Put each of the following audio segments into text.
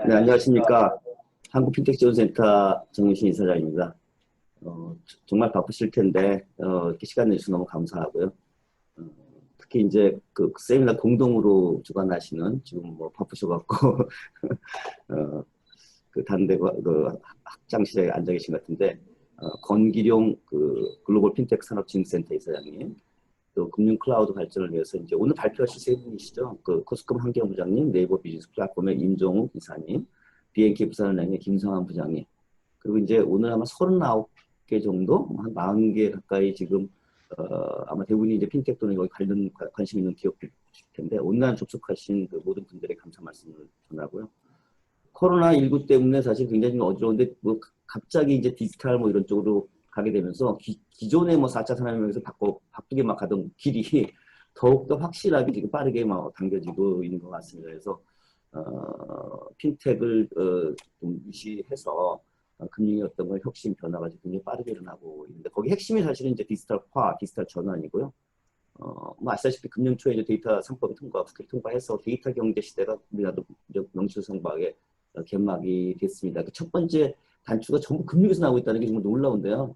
네, 안녕하십니까. 한국핀텍지원센터 정유신 이사장입니다. 정말 바쁘실 텐데, 이렇게 시간 내주셔서 너무 감사하고요. 어, 특히 이제 그 세미나 공동으로 주관하시는 지금 뭐 바쁘셔갖고, 어, 그 단대, 그 학장실에 앉아 계신 것 같은데, 권기룡 그 글로벌 핀텍 산업진흥센터 이사장님, 또 금융 클라우드 발전을 위해서 이제 오늘 발표하실 세 분이시죠. 그 코스컴 한경 부장님, 네이버 비즈니스 플랫폼의 임종욱 이사님, BNK 부산은행의 김성환 부장님, 그리고 이제 오늘 아마 39개 정도, 한 40개 가까이 지금 아마 대부분이 이제 핀텍 또는 여기 관심 있는 기업들 텐데 온라인 접속하신 그 모든 분들의 감사 말씀을 전하고요. 코로나19 때문에 사실 굉장히 어지러운데 뭐 갑자기 이제 디지털 뭐 이런 쪽으로 가게 되면서 기존의 뭐 4차 산업혁명에서 바쁘게 막 가던 길이 더욱더 확실하게 지금 빠르게 막 당겨지고 있는 것 같습니다. 그래서 핀텍을 좀 무시해서 금융의 어떤 걸 혁신 변화가 굉장히 빠르게 일어나고 있는데 거기 핵심이 사실은 이제 디지털화, 디지털 전환이고요. 뭐 아시다시피 금년 초에 이제 데이터 3법이 국회 통과해서 데이터 경제 시대가 우리나라도 명실상부하게 개막이 됐습니다. 그 첫 번째 단추가 전부 금융에서 나오고 있다는 게 정말 놀라운데요.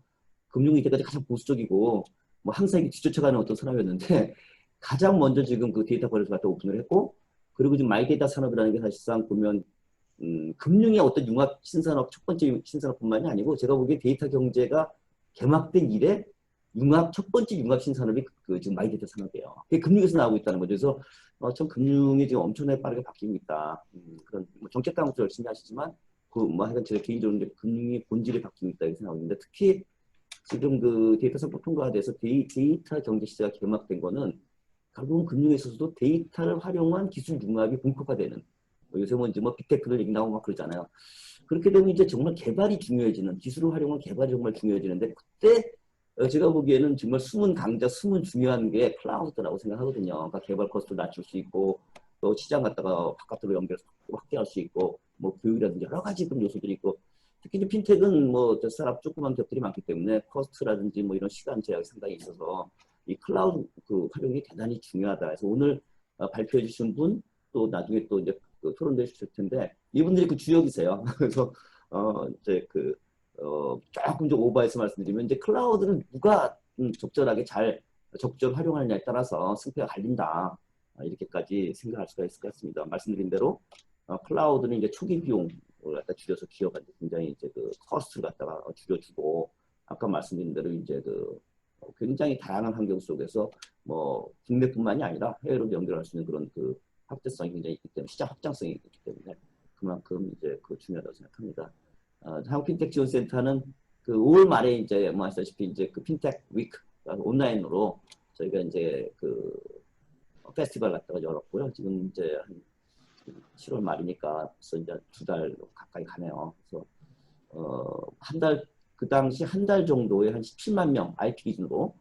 금융이 이때까지 가장 보수적이고 뭐 항상 이게 뒤쫓아가는 어떤 산업이었는데 가장 먼저 지금 그 데이터 거래소 갖다 오픈을 했고 그리고 지금 마이데이터 산업이라는 게 사실상 보면 금융의 어떤 융합 신산업 첫 번째 신산업뿐만이 아니고 제가 보기엔 데이터 경제가 개막된 이래 첫 번째 융합 신산업이 지금 마이데이터 산업이에요. 그게 금융에서 나오고 있다는 거죠. 그래서 참 금융이 지금 엄청나게 빠르게 바뀌고 있다. 그런 뭐 정책 당국도 열심히 하시지만 뭐 하여간 제가 개인적으로 금융의 본질이 바뀌고 있다 이렇게 생각하는데 특히 지금 그 데이터 산법 통과가 돼서 데이터 경제 시대가 개막된 거는 결국은 금융에 있어서도 데이터를 활용한 기술 융합이 본격화되는 요새 뭐 이제 뭐 빅테크들 얘기 나오고 막 그러잖아요. 그렇게 되면 이제 정말 개발이 중요해지는 기술을 활용한 개발이 정말 중요해지는데 그때 제가 보기에는 정말 숨은 강자, 숨은 중요한 게 클라우드라고 생각하거든요. 그러니까 개발 코스트를 낮출 수 있고 또 시장 갖다가 바깥으로 연결해서 확대할 수 있고 뭐 교육이라든지 여러 가지 그런 요소들이 있고 특히 이제 핀텍은 뭐 스타트업 조그만 기업들이 많기 때문에 코스트라든지 뭐 이런 시간 제약이 상당히 있어서 이 클라우드 그 활용이 대단히 중요하다. 그래서 오늘 발표해 주신 분 또 나중에 또 이제 그 토론도 해주실 텐데 이분들이 그 주역이세요. 그래서 이제 조금 좀 오버해서 말씀드리면 이제 클라우드는 누가 적절하게 잘 적절 활용하느냐에 따라서 승패가 갈린다. 이렇게까지 생각할 수가 있을 것 같습니다. 말씀드린 대로 클라우드는 이제 초기 비용을 갖다 줄여서 기업가 굉장히 이제 그 커스트를 갖다가 줄여주고 아까 말씀드린 대로 이제 굉장히 다양한 환경 속에서 뭐 국내뿐만이 아니라 해외로 연결할 수 있는 그런 그 확대성이 굉장히 있기 때문에 시장 확장성이 있기 때문에 그만큼 이제 중요하다고 생각합니다. 한국핀텍지원센터는 그 5월 말에 이제 뭐 아시다시피 이제 그 핀텍 위크 온라인으로 저희가 이제 그 페스티벌 갖다가 열었고요. 지금 이제 한 7월 말이니까 벌써 이제 2달 가까이 가네요. 그래서 한 달 그 당시 한 달 정도에 한 17만 명 IP 기준으로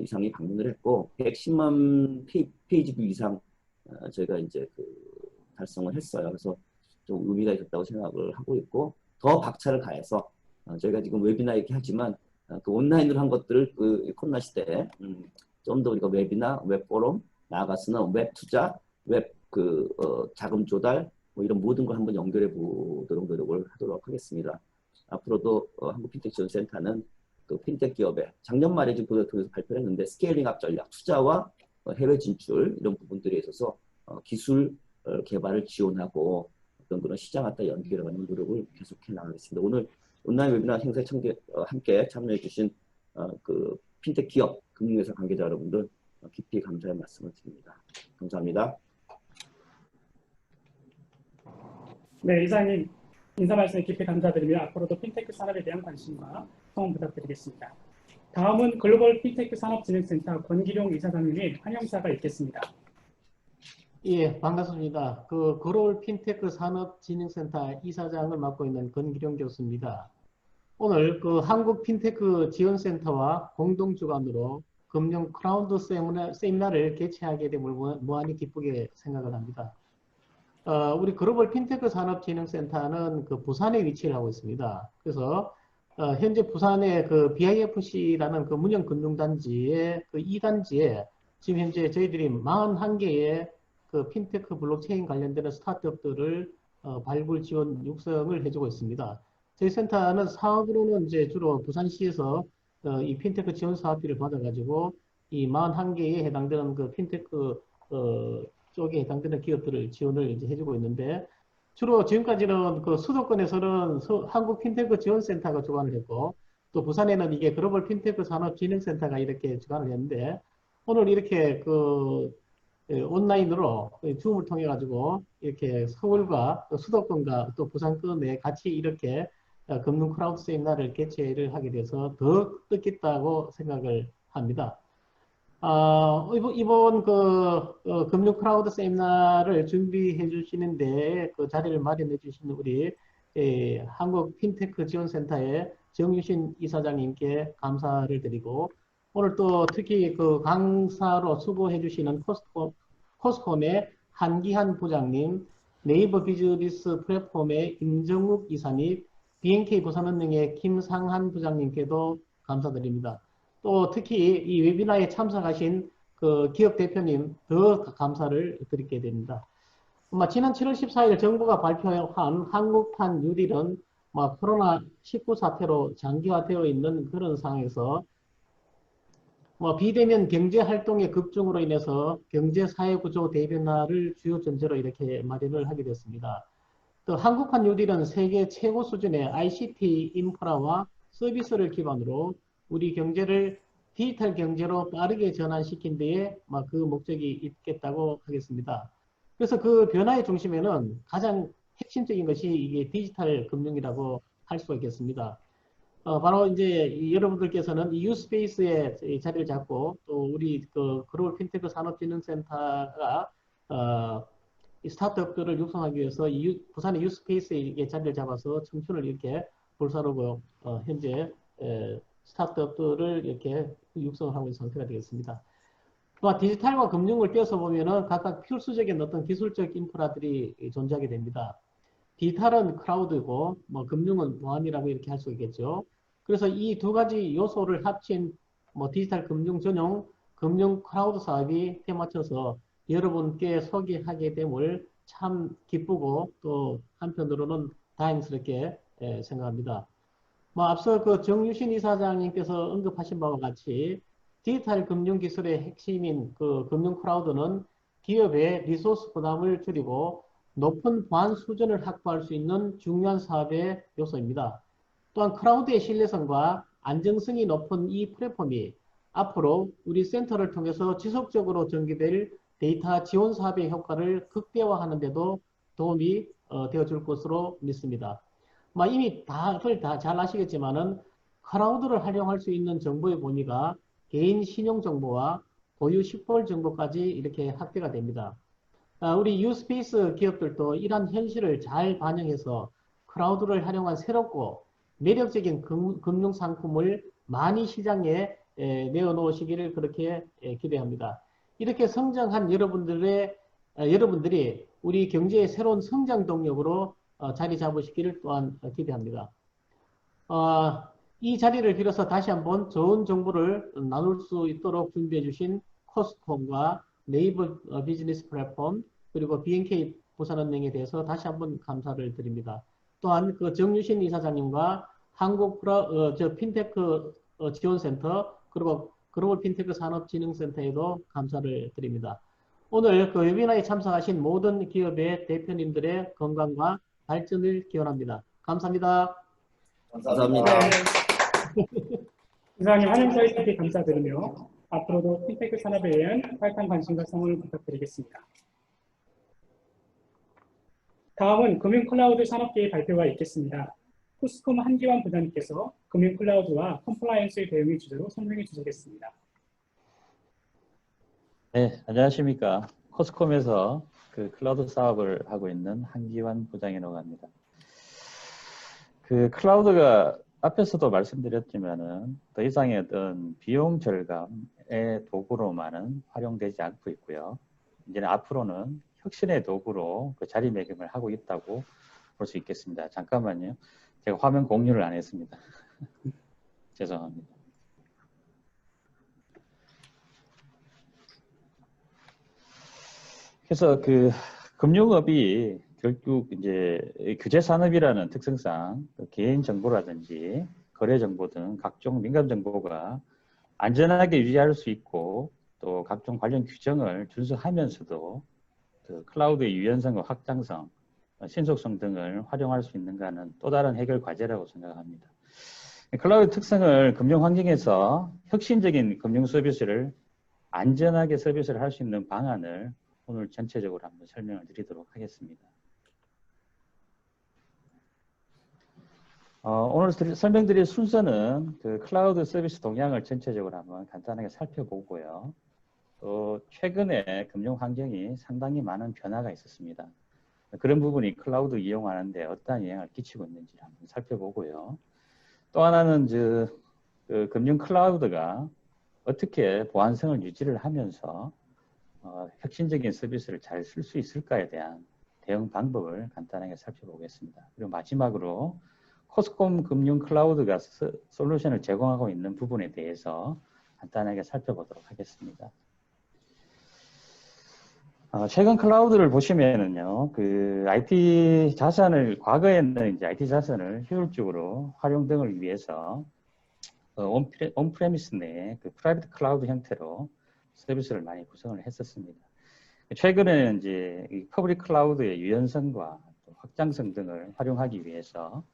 이상이 방문을 했고 110만 페이지 뷰 이상 저희가 이제 달성을 했어요. 그래서 좀 의미가 있었다고 생각을 하고 있고 더 박차를 가해서 저희가 지금 웨비나 이렇게 하지만 그 온라인으로 한 것들을 그 코로나 시대에 좀 더 우리가 웹이나 웹 포럼 나아가서는 웹 투자, 웹 자금 조달 뭐 이런 모든 걸 한번 연결해 보도록 노력을 하도록 하겠습니다. 앞으로도 한국핀텍지원센터는 그 핀텍 기업에 작년 말에 지금 통해서 발표를 했는데 스케일링업 전략, 투자와 해외 진출 이런 부분들에 있어서 기술 개발을 지원하고 어떤 그런 시장 갖다 연결하는 노력을 계속해 나가겠습니다. 오늘 온라인 웨비나 행사에 함께 참여해 주신 그 핀텍 기업, 금융회사 관계자 여러분들 깊이 감사의 말씀을 드립니다. 감사합니다. 네, 이사님 인사 말씀에 깊이 감사드리며 앞으로도 핀테크 산업에 대한 관심과 성원 부탁드리겠습니다. 다음은 글로벌 핀테크 산업진흥센터 권기룡 이사장님의 환영사가 있겠습니다. 예, 반갑습니다. 그 글로벌 핀테크 산업진흥센터 이사장을 맡고 있는 권기룡 교수입니다. 오늘 그 한국 핀테크 지원센터와 공동 주관으로 금융 크라우드 세미나를 개최하게 됨을 무한히 기쁘게 생각을 합니다. 우리 글로벌 핀테크 산업진흥센터는 그 부산에 위치를 하고 있습니다. 그래서 현재 부산의 그 BIFC라는 그 문영금융단지의 그 2단지에 지금 현재 저희들이 41개의 그 핀테크 블록체인 관련되는 스타트업들을 발굴 지원 육성을 해주고 있습니다. 저희 센터는 사업으로는 이제 주로 부산시에서 이 핀테크 지원 사업비를 받아가지고 이 41개에 해당되는 그 핀테크 쪽에 해당되는 기업들을 지원을 이제 해주고 있는데 주로 지금까지는 그 수도권에서는 한국 핀테크 지원센터가 주관을 했고 또 부산에는 이게 글로벌 핀테크 산업진흥센터가 이렇게 주관을 했는데 오늘 이렇게 온라인으로 줌을 통해 가지고 이렇게 서울과 또 수도권과 또 부산권에 같이 이렇게 금융 크라우드 세미나를 개최를 하게 돼서 더 뜻깊다고 생각을 합니다. 이번 금융 크라우드 세미나를 준비해 주시는데 그 자리를 마련해 주신 우리 한국 핀테크 지원센터의 정유신 이사장님께 감사를 드리고 오늘 또 특히 그 강사로 수고해 주시는 코스콤의 한기한 부장님, 네이버 비즈니스 플랫폼의 임정욱 이사님, BNK 부산은행의 김상한 부장님께도 감사드립니다. 또 특히 이 웨비나에 참석하신 그 기업 대표님 더 감사를 드리게 됩니다. 지난 7월 14일 정부가 발표한 한국판 뉴딜은 코로나19 사태로 장기화되어 있는 그런 상황에서 비대면 경제 활동의 급증으로 인해서 경제 사회 구조 대변화를 주요 전제로 이렇게 마련을 하게 됐습니다. 또 한국판 뉴딜은 세계 최고 수준의 ICT 인프라와 서비스를 기반으로 우리 경제를 디지털 경제로 빠르게 전환시킨 데에 그 목적이 있겠다고 하겠습니다. 그래서 그 변화의 중심에는 가장 핵심적인 것이 이게 디지털 금융이라고 할 수가 있겠습니다. 바로 이제 여러분들께서는 이 유스페이스에 자리를 잡고 또 우리 그 글로벌 핀테크 산업진흥센터가 이 스타트업들을 육성하기 위해서 부산의 유스페이스에 자리를 잡아서 청춘을 이렇게 볼사르고 현재 스타트업들을 이렇게 육성을 하고 있는 상태가 되겠습니다. 또 디지털과 금융을 떼어서 보면은 각각 필수적인 어떤 기술적 인프라들이 존재하게 됩니다. 디지털은 클라우드고 금융은 보안이라고 이렇게 할 수 있겠죠. 그래서 이 두 가지 요소를 합친 디지털 금융 전용 금융 클라우드 사업이 때맞춰서 여러분께 소개하게 됨을 참 기쁘고 또 한편으로는 다행스럽게 생각합니다. 앞서 그 정유신 이사장님께서 언급하신 바와 같이 디지털 금융 기술의 핵심인 그 금융 클라우드는 기업의 리소스 부담을 줄이고 높은 보안 수준을 확보할 수 있는 중요한 사업의 요소입니다. 또한 클라우드의 신뢰성과 안정성이 높은 이 플랫폼이 앞으로 우리 센터를 통해서 지속적으로 전개될 데이터 지원 사업의 효과를 극대화하는 데도 도움이 되어줄 것으로 믿습니다. 이미 다들 잘 아시겠지만은 클라우드를 활용할 수 있는 정보의 범위가 개인 신용 정보와 고유 식별 정보까지 이렇게 확대가 됩니다. 우리 유스페이스 기업들도 이러한 현실을 잘 반영해서 클라우드를 활용한 새롭고 매력적인 금융 상품을 많이 시장에 내어놓으시기를 그렇게 기대합니다. 이렇게 성장한 여러분들이 우리 경제의 새로운 성장 동력으로 자리 잡으시기를 또한 기대합니다. 이 자리를 빌어서 다시 한번 좋은 정보를 나눌 수 있도록 준비해 주신 코스콤과 네이버 비즈니스 플랫폼 그리고 BNK 부산은행에 대해서 다시 한번 감사를 드립니다. 또한 그 정유신 이사장님과 한국 핀테크 지원센터 그리고 글로벌 핀테크 산업진흥센터에도 감사를 드립니다. 오늘 그 웨비나에 참석하신 모든 기업의 대표님들의 건강과 발전을 기원합니다. 감사합니다. 감사합니다. 이사장님 환영 저희에게 감사드리며 앞으로도 핀테크 산업에 대한 활발한 관심과 성원을 부탁드리겠습니다. 다음은 금융 클라우드 산업계의 발표가 있겠습니다. 코스콤 한기환 부장님께서 금융 클라우드와 컴플라이언스의 대응의 주제로 설명해 주시겠습니다. 네, 안녕하십니까. 코스콤에서 그 클라우드 사업을 하고 있는 한기환 부장이라고 합니다. 그 클라우드가 앞에서도 말씀드렸지만은 더 이상의 어떤 비용 절감의 도구로만은 활용되지 않고 있고요. 이제는 앞으로는 혁신의 도구로 그 자리매김을 하고 있다고 볼 수 있겠습니다. 잠깐만요. 제가 화면 공유를 안 했습니다. 죄송합니다. 그래서 그 금융업이 결국 이제 규제 산업이라는 특성상 개인 정보라든지 거래 정보 등 각종 민감 정보가 안전하게 유지할 수 있고 또 각종 관련 규정을 준수하면서도 그 클라우드의 유연성과 확장성, 신속성 등을 활용할 수 있는가는 또 다른 해결 과제라고 생각합니다. 클라우드 특성을 금융 환경에서 혁신적인 금융 서비스를 안전하게 서비스를 할 수 있는 방안을 오늘 전체적으로 한번 설명을 드리도록 하겠습니다. 오늘 설명드릴 순서는 그 클라우드 서비스 동향을 전체적으로 한번 간단하게 살펴보고요. 또 최근에 금융 환경이 상당히 많은 변화가 있었습니다. 그런 부분이 클라우드 이용하는데 어떠한 영향을 끼치고 있는지 한번 살펴보고요. 또 하나는 그 금융 클라우드가 어떻게 보안성을 유지를 하면서 혁신적인 서비스를 잘 쓸 수 있을까에 대한 대응 방법을 간단하게 살펴보겠습니다. 그리고 마지막으로 코스콤 금융 클라우드가 솔루션을 제공하고 있는 부분에 대해서 간단하게 살펴보도록 하겠습니다. 최근 클라우드를 보시면은요, 그 IT 자산을, 과거에는 이제 IT 자산을 효율적으로 활용 등을 위해서 온프레미스 내에 그 프라이빗 클라우드 형태로 서비스를 많이 구성을 했었습니다. 최근에는 이제 이 퍼블릭 클라우드의 유연성과 확장성 등을 활용하기 위해서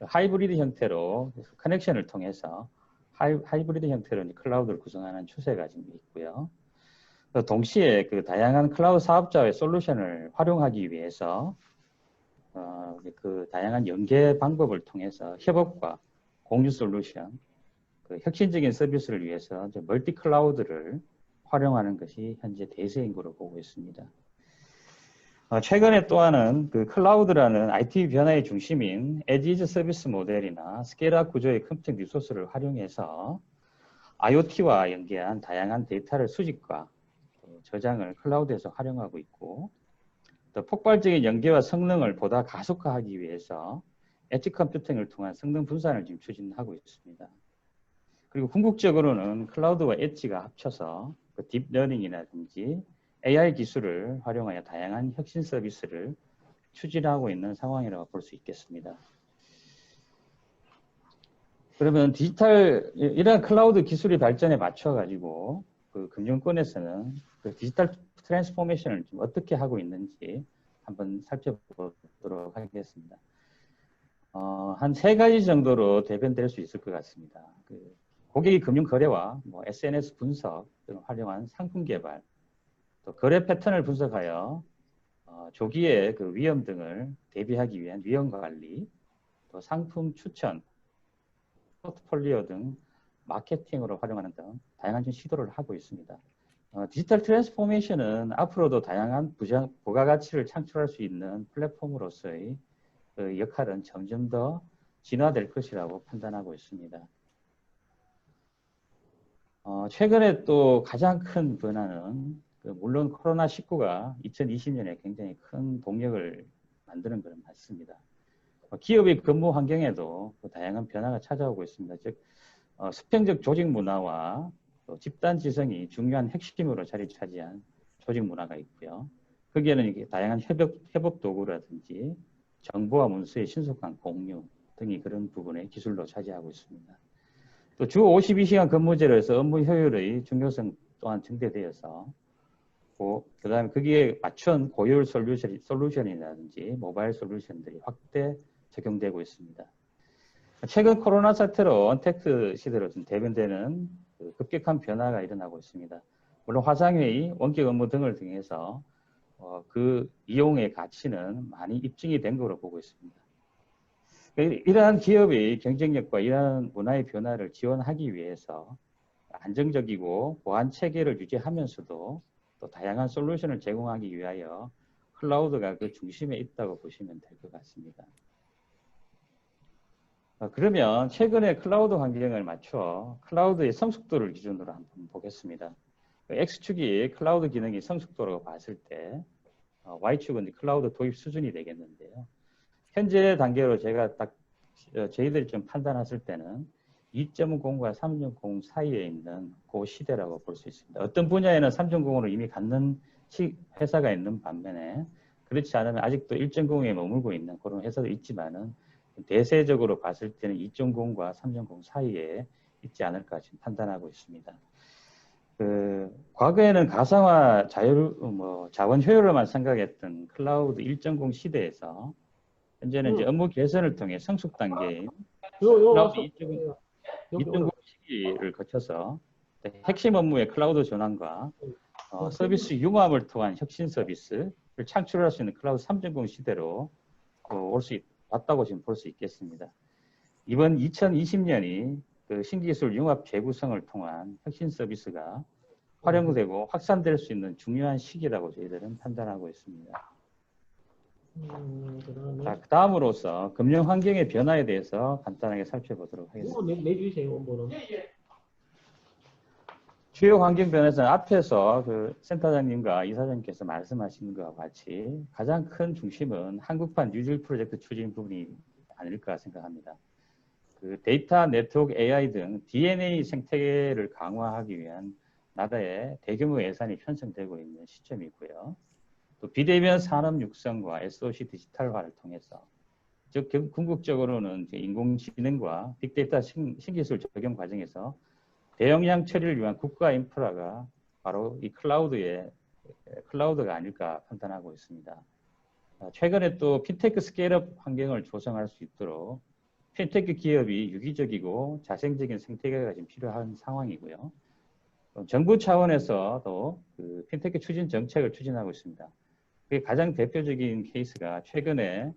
하이브리드 형태로 커넥션을 통해서 하이브리드 형태로 클라우드를 구성하는 추세가 지금 있고요. 동시에 그 다양한 클라우드 사업자의 솔루션을 활용하기 위해서 그 다양한 연계 방법을 통해서 협업과 공유 솔루션, 그 혁신적인 서비스를 위해서 이제 멀티 클라우드를 활용하는 것이 현재 대세인 것으로 보고 있습니다. 최근에 또한은 그 클라우드라는 IT 변화의 중심인 에지즈 서비스 모델이나 스케일업 구조의 컴퓨팅 리소스를 활용해서 IoT와 연계한 다양한 데이터를 수집과 저장을 클라우드에서 활용하고 있고, 또 폭발적인 연계와 성능을 보다 가속화하기 위해서 엣지 컴퓨팅을 통한 성능 분산을 지금 추진하고 있습니다. 그리고 궁극적으로는 클라우드와 엣지가 합쳐서 그 딥러닝이라든지 AI 기술을 활용하여 다양한 혁신 서비스를 추진하고 있는 상황이라고 볼 수 있겠습니다. 그러면 이러한 클라우드 기술의 발전에 맞춰가지고 그 금융권에서는 그 디지털 트랜스포메이션을 좀 어떻게 하고 있는지 한번 살펴보도록 하겠습니다. 한 3가지 정도로 대변될 수 있을 것 같습니다. 그 고객의 금융 거래와 SNS 분석 등을 활용한 상품 개발, 또 거래 패턴을 분석하여 조기에 그 위험 등을 대비하기 위한 위험 관리, 또 상품 추천, 포트폴리오 등 마케팅으로 활용하는 등 다양한 시도를 하고 있습니다. 디지털 트랜스포메이션은 앞으로도 다양한 부가가치를 창출할 수 있는 플랫폼으로서의 그 역할은 점점 더 진화될 것이라고 판단하고 있습니다. 최근에 또 가장 큰 변화는 물론 코로나19가 2020년에 굉장히 큰 동력을 만드는 것은 맞습니다. 기업의 근무 환경에도 다양한 변화가 찾아오고 있습니다. 즉 수평적 조직 문화와 또 집단 지성이 중요한 핵심으로 자리 차지한 조직 문화가 있고요. 거기에는 이게 다양한 협업 도구라든지 정보와 문서의 신속한 공유 등이 그런 부분의 기술로 차지하고 있습니다. 또 주 52시간 근무제로 해서 업무 효율의 중요성 또한 증대되어서 그 다음에 거기에 맞춘 고효율 솔루션이라든지 모바일 솔루션들이 확대 적용되고 있습니다. 최근 코로나 사태로 언택트 시대로 좀 대변되는 그 급격한 변화가 일어나고 있습니다. 물론 화상회의, 원격 업무 등을 통해서 그 이용의 가치는 많이 입증이 된 것으로 보고 있습니다. 이러한 기업의 경쟁력과 이러한 문화의 변화를 지원하기 위해서 안정적이고 보안 체계를 유지하면서도 또 다양한 솔루션을 제공하기 위하여 클라우드가 그 중심에 있다고 보시면 될 것 같습니다. 그러면 최근에 클라우드 환경을 맞춰 클라우드의 성숙도를 기준으로 한번 보겠습니다. X축이 클라우드 기능의 성숙도라고 봤을 때 Y축은 클라우드 도입 수준이 되겠는데요. 현재 단계로 제가 딱 저희들이 좀 판단했을 때는 2.0과 3.0 사이에 있는 그 시대라고 볼 수 있습니다. 어떤 분야에는 3.0으로 이미 갖는 회사가 있는 반면에 그렇지 않으면 아직도 1.0에 머물고 있는 그런 회사도 있지만은 대세적으로 봤을 때는 2.0과 3.0 사이에 있지 않을까 지금 판단하고 있습니다. 과거에는 가상화 자원 효율로만 생각했던 클라우드 1.0 시대에서 현재는 이제 업무 개선을 통해 성숙 단계인 클라우드 2.0 시기를 거쳐서 핵심 업무의 클라우드 전환과 서비스 융합을 통한 혁신 서비스를 창출할 수 있는 클라우드 3.0 시대로 왔다고 지금 볼 수 있겠습니다. 이번 2020년이 그 신기술 융합 재구성을 통한 혁신 서비스가 활용되고 확산될 수 있는 중요한 시기라고 저희들은 판단하고 있습니다. 자, 그 다음으로서 금융 환경의 변화에 대해서 간단하게 살펴보도록 하겠습니다. 내주세요, 원본은. 주요 환경 변화에서는 앞에서 그 센터장님과 이사장님께서 말씀하신 것과 같이 가장 큰 중심은 한국판 뉴딜 프로젝트 추진 부분이 아닐까 생각합니다. 그 데이터, 네트워크, AI 등 DNA 생태계를 강화하기 위한 나라의 대규모 예산이 편성되고 있는 시점이고요. 또 비대면 산업 육성과 SOC 디지털화를 통해서 즉 궁극적으로는 인공지능과 빅데이터 신기술 적용 과정에서 대용량 처리를 위한 국가 인프라가 바로 이 클라우드가 아닐까 판단하고 있습니다. 최근에 또 핀테크 스케일업 환경을 조성할 수 있도록 핀테크 기업이 유기적이고 자생적인 생태계가 지금 필요한 상황이고요. 정부 차원에서도 그 핀테크 추진 정책을 추진하고 있습니다. 그게 가장 대표적인 케이스가 최근에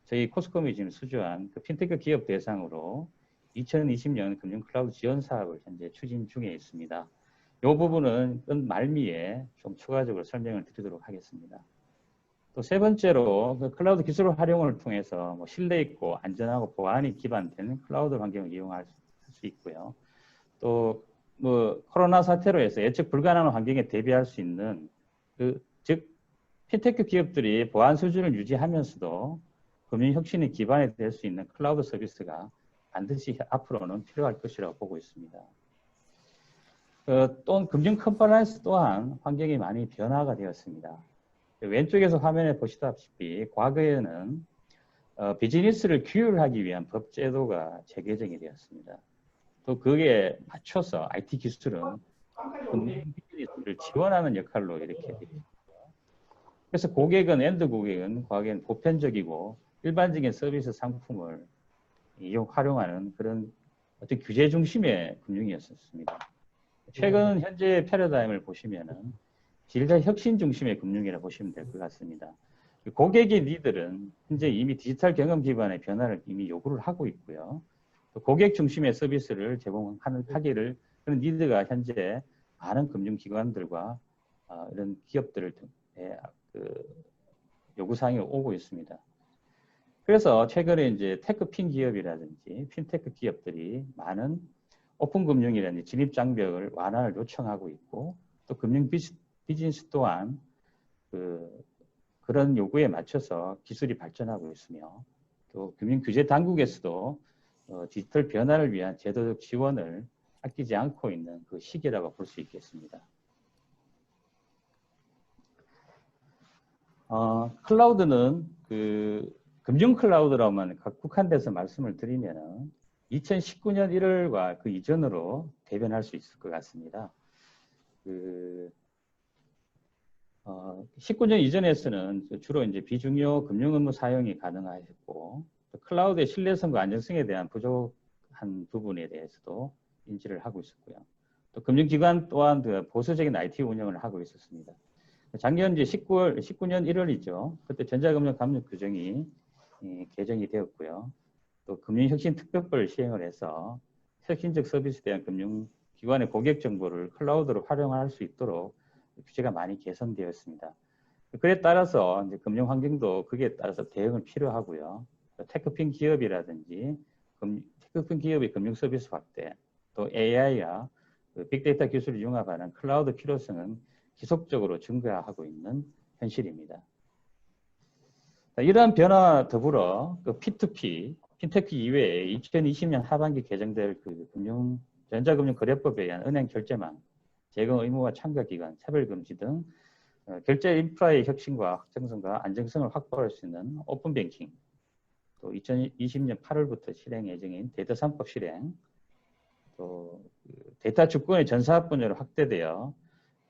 저희 코스콤이 지금 수주한 그 핀테크 기업 대상으로 2020년 금융 클라우드 지원 사업을 현재 추진 중에 있습니다. 이 부분은 말미에 좀 추가적으로 설명을 드리도록 하겠습니다. 또 세 번째로 그 클라우드 기술 활용을 통해서 신뢰 있고 안전하고 보안이 기반된 클라우드 환경을 이용할 수 있고요. 또 코로나 사태로 해서 예측 불가능한 환경에 대비할 수 있는 즉 핀테크 기업들이 보안 수준을 유지하면서도 금융 혁신의 기반이 될 수 있는 클라우드 서비스가 반드시 앞으로는 필요할 것이라고 보고 있습니다. 또 금융 컴플라이언스 또한 환경이 많이 변화가 되었습니다. 왼쪽에서 화면에 보시다시피 과거에는 비즈니스를 규율하기 위한 법 제도가 재개정이 되었습니다. 또 그게 맞춰서 IT 기술은 금융 비즈니스를 지원하는 역할로 이렇게 되었습니다. 그래서 엔드 고객은 과거에는 보편적이고 일반적인 서비스 상품을 활용하는 그런 어떤 규제 중심의 금융이었습니다. 최근 현재 패러다임을 보시면은 질과 혁신 중심의 금융이라고 보시면 될 것 같습니다. 고객의 니들은 현재 이미 디지털 경험 기반의 변화를 이미 요구를 하고 있고요. 또 고객 중심의 서비스를 제공하기를 그런 니드가 현재 많은 금융기관들과 이런 기업들을 요구사항이 오고 있습니다. 그래서 최근에 이제 테크핀 기업이라든지 핀테크 기업들이 많은 오픈 금융이라든지 진입 장벽을 완화를 요청하고 있고 또 금융 비즈니스 또한 그런 요구에 맞춰서 기술이 발전하고 있으며 또 금융 규제 당국에서도 디지털 변화를 위한 제도적 지원을 아끼지 않고 있는 그 시기라고 볼 수 있겠습니다. 클라우드는 금융 클라우드라고만 국한돼서 말씀을 드리면은 2019년 1월과 그 이전으로 대변할 수 있을 것 같습니다. 19년 이전에서는 주로 이제 비중요 금융 업무 사용이 가능했고 클라우드의 신뢰성과 안정성에 대한 부족한 부분에 대해서도 인지를 하고 있었고요. 또 금융기관 또한 보수적인 IT 운영을 하고 있었습니다. 작년 이제 19년 1월이죠. 그때 전자금융 감독 규정이 개정이 되었고요. 또 금융혁신특별법을 시행을 해서 혁신적 서비스에 대한 금융기관의 고객 정보를 클라우드로 활용할 수 있도록 규제가 많이 개선되었습니다. 그에 따라서 이제 금융 환경도 그에 따라서 대응을 필요하고요. 테크핀 기업이라든지 테크핀 기업의 금융 서비스 확대, 또 AI와 빅데이터 기술을 융합하는 클라우드 필요성은 지속적으로 증가하고 있는 현실입니다. 이러한 변화와 더불어 P2P, 핀테크 이외에 2020년 하반기 개정될 전자금융거래법에 의한 은행 결제망, 재건 의무화 참가 기간, 차별금지 등 결제 인프라의 혁신과 확장성과 안정성을 확보할 수 있는 오픈 뱅킹, 또 2020년 8월부터 실행 예정인 데이터 3법 실행, 또 데이터 주권의 전 사업 분야로 확대되어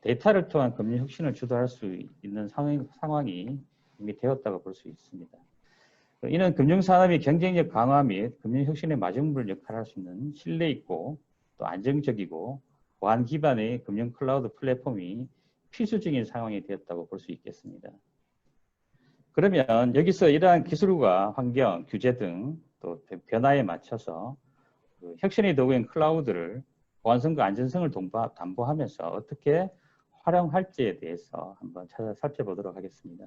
데이터를 통한 금융 혁신을 주도할 수 있는 상황이 이미 되었다고 볼 수 있습니다. 이는 금융산업이 경쟁력 강화 및 금융혁신의 마중물 역할을 할 수 있는 신뢰 있고 또 안정적이고 보안 기반의 금융 클라우드 플랫폼이 필수적인 상황이 되었다고 볼 수 있겠습니다. 그러면 여기서 이러한 기술과 환경, 규제 등 또 변화에 맞춰서 그 혁신의 도구인 클라우드를 보안성과 안전성을 담보하면서 어떻게 활용할지에 대해서 한번 살펴보도록 하겠습니다.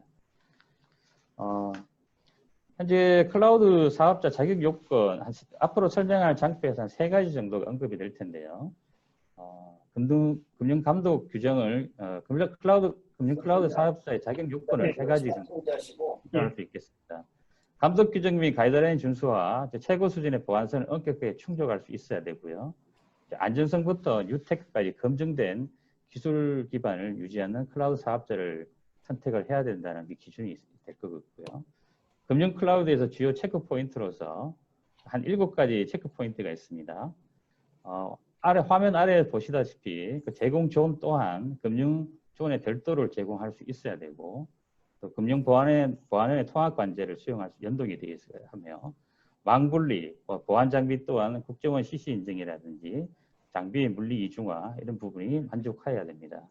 현재 클라우드 사업자 자격 요건, 앞으로 설명할 장표에서 한 3가지 정도가 언급이 될 텐데요. 금융감독 규정을, 금융 클라우드 사업자의 자격 요건을 3가지 정도 설명할 수 있겠습니다. 감독 규정 및 가이드라인 준수와 최고 수준의 보안성을 엄격하게 충족할 수 있어야 되고요. 안전성부터 유테크까지 검증된 기술 기반을 유지하는 클라우드 사업자를 선택을 해야 된다는 게 기준이 될 것 같고요. 금융 클라우드에서 주요 체크 포인트로서 한 7가지 체크 포인트가 있습니다. 화면 아래에 보시다시피 그 제공 조건 또한 금융 조건에 별도를 제공할 수 있어야 되고, 또 금융 보안의 통합 관제를 수용할 수 연동이 되어 있어야 하며, 망분리, 보안 장비 또한 국정원 CC 인증이라든지 장비의 물리 이중화 이런 부분이 만족해야 됩니다.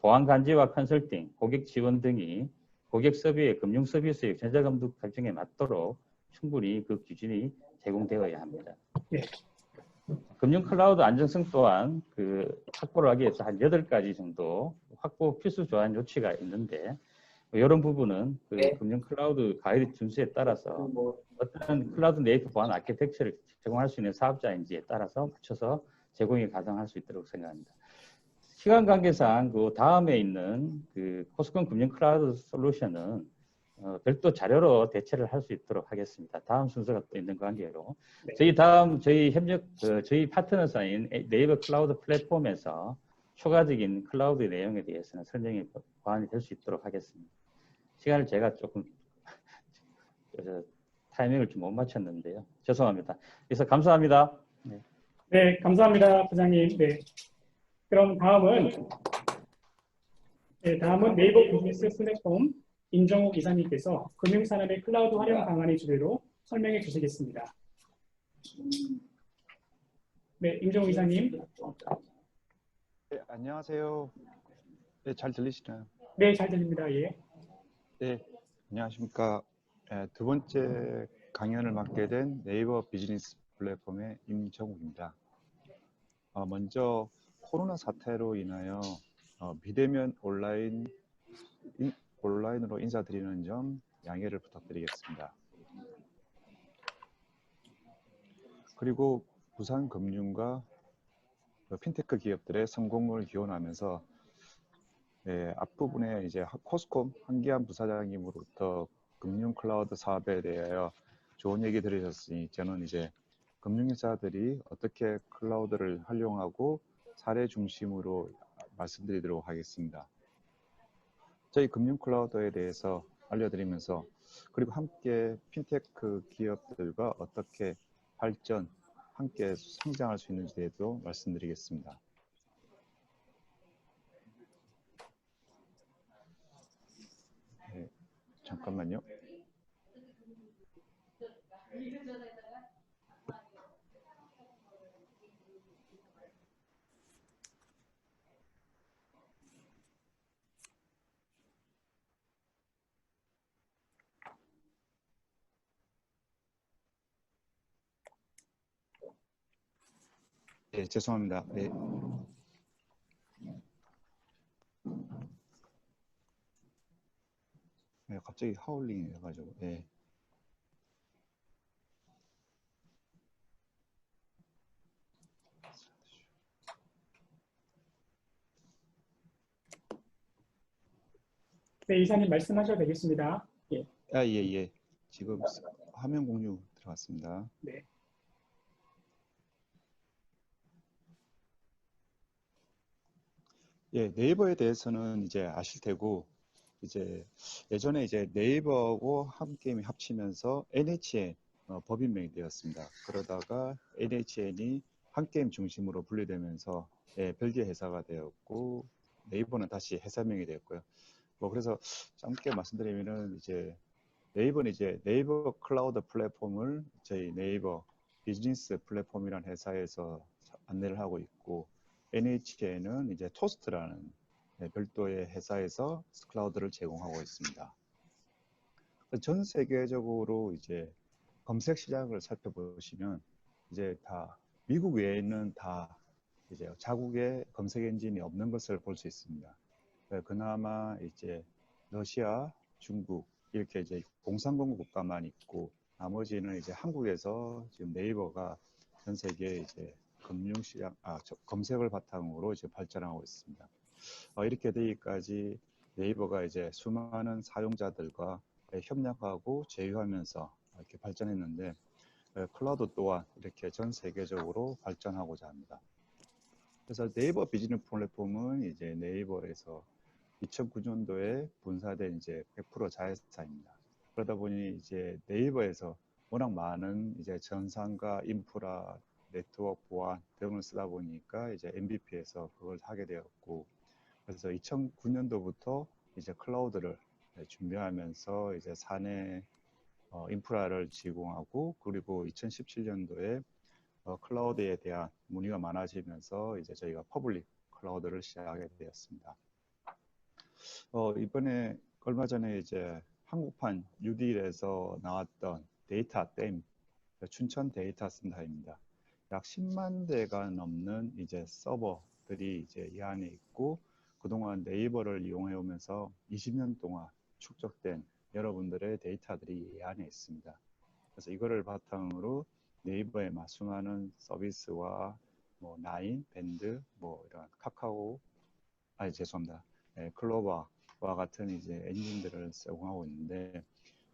보안 관제와 컨설팅, 고객 지원 등이 고객 서비의 금융 서비스의 전자감독 결정에 맞도록 충분히 그 기준이 제공되어야 합니다. 네. 금융 클라우드 안정성 또한 확보를 하기 위해서 한 8가지 정도 확보 필수 조항 조치가 있는데, 이런 부분은 금융 클라우드 가이드 준수에 따라서 어떤 클라우드 네이티브 보안 아키텍처를 제공할 수 있는 사업자인지에 따라서 맞춰서 제공이 가능할 수 있도록 생각합니다. 시간 관계상 그 다음에 있는 코스콘 금융 클라우드 솔루션은 별도 자료로 대체를 할 수 있도록 하겠습니다. 다음 순서가 또 있는 관계로 네. 저희 파트너사인 네이버 클라우드 플랫폼에서 추가적인 클라우드 내용에 대해서는 설명이 보완이 될 수 있도록 하겠습니다. 시간을 제가 조금 타이밍을 좀 못 맞췄는데요. 죄송합니다. 그래서 감사합니다. 네. 네, 감사합니다, 부장님. 네. 그럼 다음은 네이버 비즈니스 플랫폼 임정욱 이사님께서 금융산업의 클라우드 활용 방안의 주제로 설명해 주시겠습니다. 네, 임정욱 이사님. 네, 안녕하세요. 네, 잘 들리시나요? 네, 잘 들립니다. 예. 네, 안녕하십니까. 네, 두 번째 강연을 맡게 된 네이버 비즈니스 플랫폼의 임정욱입니다. 먼저 코로나 사태로 인하여 비대면 온라인으로 인사드리는 점 양해를 부탁드리겠습니다. 그리고 부산금융과 핀테크 기업들의 성공을 기원하면서 앞부분에 이제 코스콤 한기환 부사장님으로부터 금융 클라우드 사업에 대하여 좋은 얘기 들으셨으니 저는 이제 금융회사들이 어떻게 클라우드를 활용하고 사례 중심으로 말씀드리도록 하겠습니다. 저희 금융 클라우드에 대해서 알려드리면서 그리고 함께 핀테크 기업들과 어떻게 함께 성장할 수 있는지에 대해서도 말씀드리겠습니다. 네, 잠깐만요. 네, 죄송합니다. 네. 네, 갑자기 하울링이 해가지고. 네. 네, 이사님 말씀하셔도 되겠습니다. 예. 예. 지금 화면 공유 들어갔습니다. 네. 예, 네이버에 대해서는 이제 아실 테고, 이제 예전에 이제 네이버하고 함게임이 합치면서 NHN 법인명이 되었습니다. 그러다가 NHN이 함게임 중심으로 분리되면서 예, 별개 회사가 되었고, 네이버는 다시 회사명이 되었고요. 뭐 그래서 짧게 말씀드리면은 이제 네이버는 이제 네이버 클라우드 플랫폼을 저희 네이버 비즈니스 플랫폼이라는 회사에서 안내를 하고 있고, NHN은 이제 토스트라는 별도의 회사에서 클라우드를 제공하고 있습니다. 전 세계적으로 이제 검색 시장을 살펴보시면 이제 다 미국 외에는 다 이제 자국의 검색 엔진이 없는 것을 볼 수 있습니다. 그나마 이제 러시아, 중국 이렇게 이제 공산공국 국가만 있고 나머지는 이제 한국에서 지금 네이버가 전 세계 이제 금융시장, 검색을 바탕으로 이제 발전하고 있습니다. 이렇게 되기까지 네이버가 이제 수많은 사용자들과 협력하고 제휴하면서 이렇게 발전했는데 클라우드 또한 이렇게 전 세계적으로 발전하고자 합니다. 그래서 네이버 비즈니스 플랫폼은 이제 네이버에서 2009년도에 분사된 이제 100% 자회사입니다. 그러다 보니 이제 네이버에서 워낙 많은 이제 전산과 인프라, 네트워크 보안 등을 쓰다 보니까 이제 MVP에서 그걸 하게 되었고, 그래서 2009년도부터 이제 클라우드를 준비하면서 이제 사내 인프라를 제공하고, 그리고 2017년도에 클라우드에 대한 문의가 많아지면서 이제 저희가 퍼블릭 클라우드를 시작하게 되었습니다. 이번에 얼마 전에 이제 한국판 뉴딜에서 나왔던 데이터 댐, 춘천 데이터 센터입니다. 약 10만 대가 넘는 이제 서버들이 이제 이 안에 있고, 그동안 네이버를 이용해 오면서 20년 동안 축적된 여러분들의 데이터들이 이 안에 있습니다. 그래서 이거를 바탕으로 네이버의 수많은 서비스와 뭐 나인, 밴드, 뭐 이런 카카오, 죄송합니다. 클로버와 같은 이제 엔진들을 제공하고 있는데,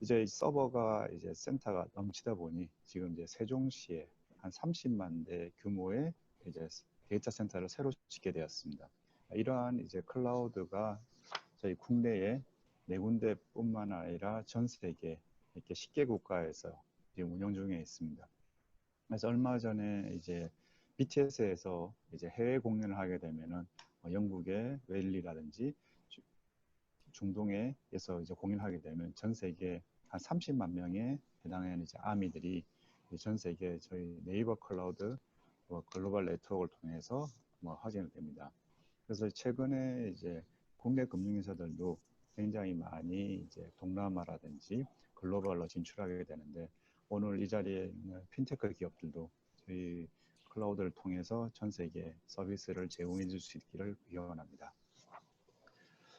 이제 서버가 이제 센터가 넘치다 보니 지금 이제 세종시에 한 30만 대 규모의 이제 데이터 센터를 새로 짓게 되었습니다. 이러한 이제 클라우드가 저희 국내에 4군데뿐만 아니라 전 세계 이렇게 10개 국가에서 지금 운영 중에 있습니다. 그래서 얼마 전에 이제 BTS에서 이제 해외 공연을 하게 되면은 영국의 웨일리라든지 중동에서 이제 공연을 하게 되면 전 세계 한 30만 명에 해당하는 이제 아미들이 전 세계 저희 네이버 클라우드 글로벌 네트워크를 통해서 확인이 됩니다. 그래서 최근에 이제 국내 금융회사들도 굉장히 많이 이제 동남아라든지 글로벌로 진출하게 되는데, 오늘 이 자리에 있는 핀테크 기업들도 저희 클라우드를 통해서 전 세계 서비스를 제공해 줄 수 있기를 기원합니다.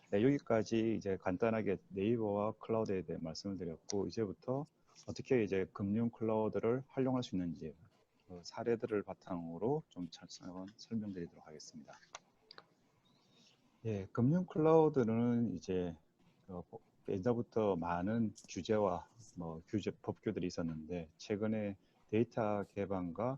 네, 여기까지 이제 간단하게 네이버와 클라우드에 대해 말씀을 드렸고, 이제부터 어떻게 이제 금융 클라우드를 활용할 수 있는지 사례들을 바탕으로 좀 설명드리도록 하겠습니다. 예, 금융 클라우드는 이제 예전부터 많은 규제와 법규들이 있었는데, 최근에 데이터 개방과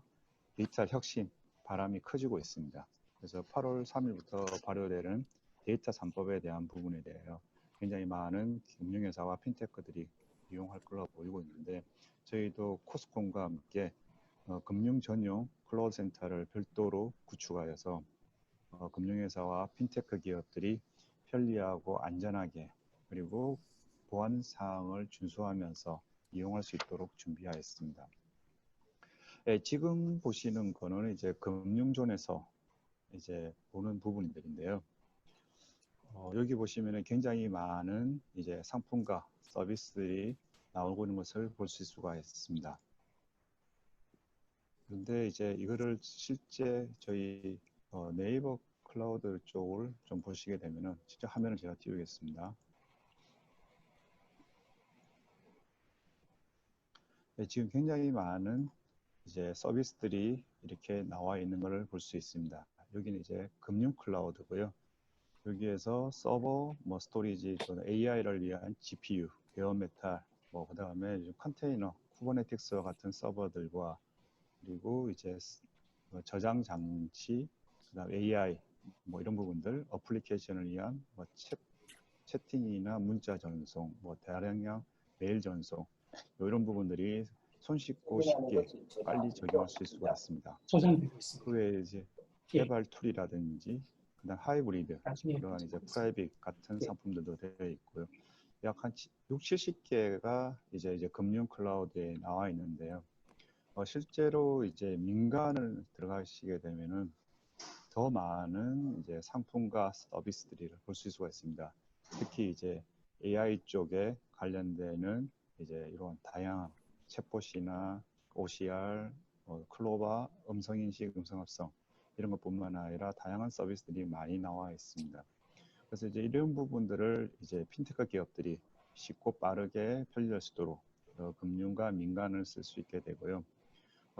디지털 혁신 바람이 커지고 있습니다. 그래서 8월 3일부터 발효되는 데이터 3법에 대한 부분에 대하여 굉장히 많은 금융회사와 핀테크들이 이용할 걸로 보이고 있는데, 저희도 코스콤과 함께 금융 전용 클라우드 센터를 별도로 구축하여서 금융회사와 핀테크 기업들이 편리하고 안전하게, 그리고 보안 사항을 준수하면서 이용할 수 있도록 준비하였습니다. 지금 보시는 거는 이제 금융존에서 이제 보는 부분들인데요. 여기 보시면은 굉장히 많은 이제 상품과 서비스들이 나오고 있는 것을 볼 수가 있습니다. 그런데 이제 이거를 실제 저희 네이버 클라우드 쪽을 좀 보시게 되면은, 진짜 화면을 제가 띄우겠습니다. 네, 지금 굉장히 많은 이제 서비스들이 이렇게 나와 있는 것을 볼 수 있습니다. 여기는 이제 금융 클라우드고요. 여기에서 서버, 스토리지 또는 AI를 위한 GPU, 베어메탈, 그다음에 컨테이너, 쿠버네티스와 같은 서버들과, 그리고 이제 저장 장치, 그다음 AI, 뭐 이런 부분들, 어플리케이션을 위한 뭐 채팅이나 문자 전송, 뭐 대량량 메일 전송, 이런 부분들이 손쉽고 쉽게 빨리 적용할 수 있을 수가 있습니다. 저장되고 있습니다. 그 외에 이제 예. 개발 툴이라든지 그다음 하이브리드, 나중에 그러한 이제 프라이빗 같은 상품들도 되어 있고요. 약 한 60, 70개가 이제 금융 클라우드에 나와 있는데요. 실제로 이제 민간을 들어가시게 되면은 더 많은 이제 상품과 서비스들을 볼 수가 있습니다. 특히 이제 AI 쪽에 관련되는 이제 이런 다양한 챗봇이나 OCR, 클로바, 음성인식, 음성합성 이런 것뿐만 아니라 다양한 서비스들이 많이 나와 있습니다. 그래서 이제 이런 부분들을 이제 핀테크 기업들이 쉽고 빠르게 편리할 수 있도록 금융과 민간을 쓸 수 있게 되고요.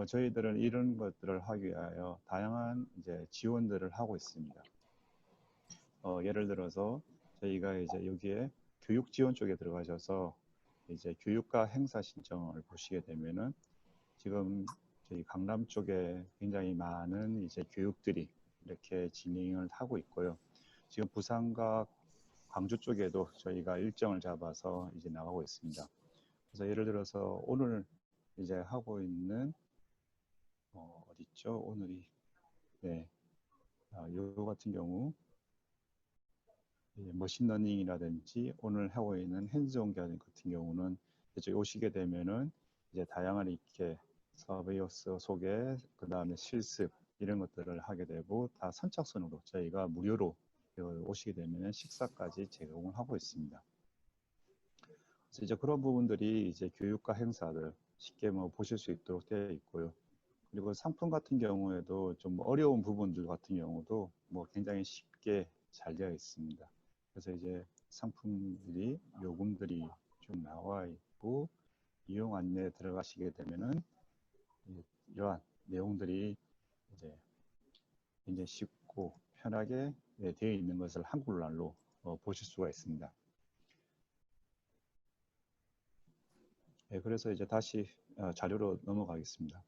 저희들은 이런 것들을 하기 위하여 다양한 이제 지원들을 하고 있습니다. 예를 들어서 저희가 이제 여기에 교육 지원 쪽에 들어가셔서 이제 교육과 행사 신청을 보시게 되면은 지금 저희 강남 쪽에 굉장히 많은 이제 교육들이 이렇게 진행을 하고 있고요. 지금 부산과 광주 쪽에도 저희가 일정을 잡아서 이제 나가고 있습니다. 그래서 예를 들어서 오늘 이제 하고 있는 어디 있죠? 오늘이 요 같은 경우 머신러닝이라든지 오늘 하고 있는 핸즈온 같은 경우는 이제 오시게 되면은 이제 다양한 이렇게 서베이어스 소개, 그 다음에 실습 이런 것들을 하게 되고 다 선착순으로 저희가 무료로 오시게 되면 식사까지 제공을 하고 있습니다. 그래서 이제 그런 부분들이 이제 교육과 행사들 쉽게 뭐 보실 수 있도록 되어 있고요. 그리고 상품 같은 경우에도 좀 어려운 부분들 같은 경우도 뭐 굉장히 쉽게 잘 되어 있습니다. 그래서 이제 상품들이 요금들이 좀 나와 있고 이용 안내에 들어가시게 되면은 이러한 내용들이 이제 굉장히 쉽고 편하게 되어 있는 것을 한글날로 보실 수가 있습니다. 그래서 이제 다시 자료로 넘어가겠습니다.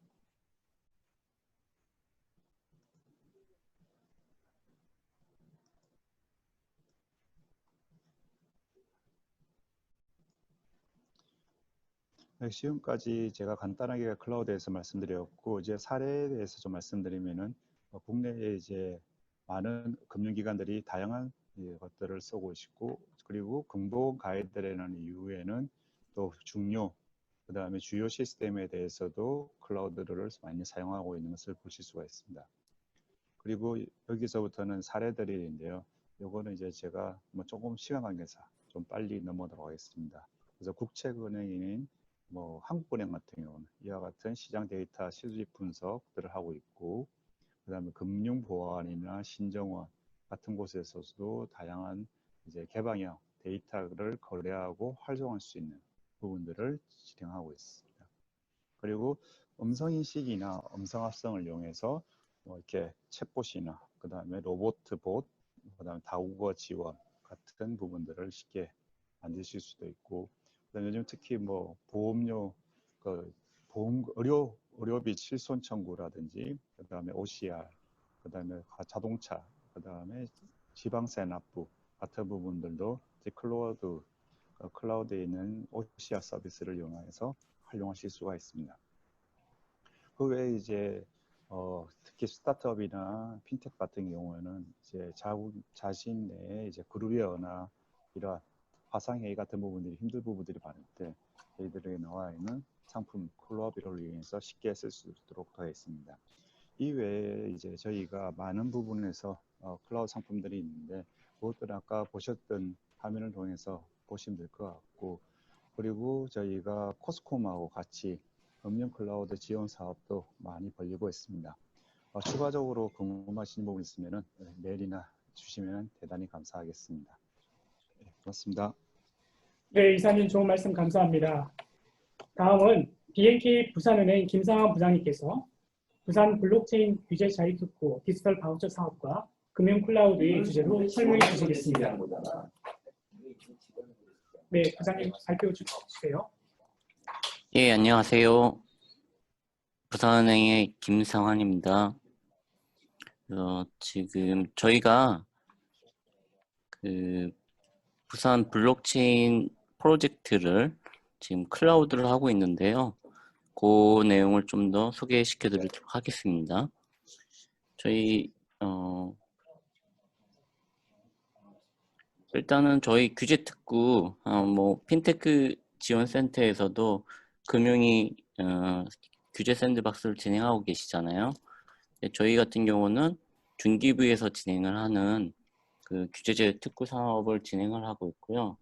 지금까지 제가 간단하게 클라우드에서 말씀드렸고 이제 사례에 대해서 좀 말씀드리면은 국내에 이제 많은 금융기관들이 다양한 것들을 쓰고 있고 그리고 근본 가이드라는 이후에는 또 중요 그 다음에 주요 시스템에 대해서도 클라우드를 많이 사용하고 있는 것을 보실 수가 있습니다. 그리고 여기서부터는 사례들인데요. 요거는 이제 제가 뭐 조금 시간 관계상 좀 빨리 넘어가도록 하겠습니다. 그래서 국책은행인 뭐 한국은행 같은 경우는 이와 같은 시장 데이터 수집 분석들을 하고 있고 그다음에 금융보안이나 신정원 같은 곳에서도 다양한 이제 개방형 데이터를 거래하고 활용할 수 있는 부분들을 진행하고 있습니다. 그리고 음성인식이나 음성합성을 이용해서 뭐 이렇게 챗봇이나 그다음에 로봇봇, 그다음에 다국어 지원 같은 부분들을 쉽게 만드실 수도 있고, 그다음에 요즘 특히 뭐 보험료, 보험 의료비 실손 청구라든지, 그다음에 OCR, 그다음에 자동차, 그다음에 지방세 납부 같은 부분들도 이제 클라우드에 있는 OCR 서비스를 이용해서 활용하실 수가 있습니다. 그 외에 이제 특히 스타트업이나 핀텍 같은 경우에는 이제 자신 내에 이제 그룹웨어나 이러한 화상회의 같은 부분들이 힘든 부분들이 많을 때 저희들에게 나와 있는 상품 콜라보를 이용해서 쉽게 쓸 수 있도록 되어 있습니다. 이외에 이제 저희가 많은 부분에서 클라우드 상품들이 있는데 그것들은 아까 보셨던 화면을 통해서 보시면 될 것 같고, 그리고 저희가 코스콤하고 같이 금융 클라우드 지원 사업도 많이 벌이고 있습니다. 추가적으로 궁금하신 부분 있으면 메일이나 주시면 대단히 감사하겠습니다. 고맙습니다. 네, 이사님 좋은 말씀 감사합니다. 다음은 BNK 부산은행 김상환 부장님께서 부산 블록체인 규제 자립 특구 디지털 바우처 사업과 금융 클라우드의 주제로 설명해 주시겠습니다. 네, 부장님 발표 주세요. 예, 안녕하세요. 부산은행의 김상환입니다. 지금 저희가 그 부산 블록체인 프로젝트를 지금 클라우드를 하고 있는데요. 그 내용을 좀 더 소개시켜 드리도록 하겠습니다. 저희 일단은 저희 규제특구 뭐 핀테크 지원센터에서도 금융위 규제 샌드박스를 진행하고 계시잖아요. 저희 같은 경우는 중기부에서 진행을 하는 그 규제제 특구 사업을 진행을 하고 있고요.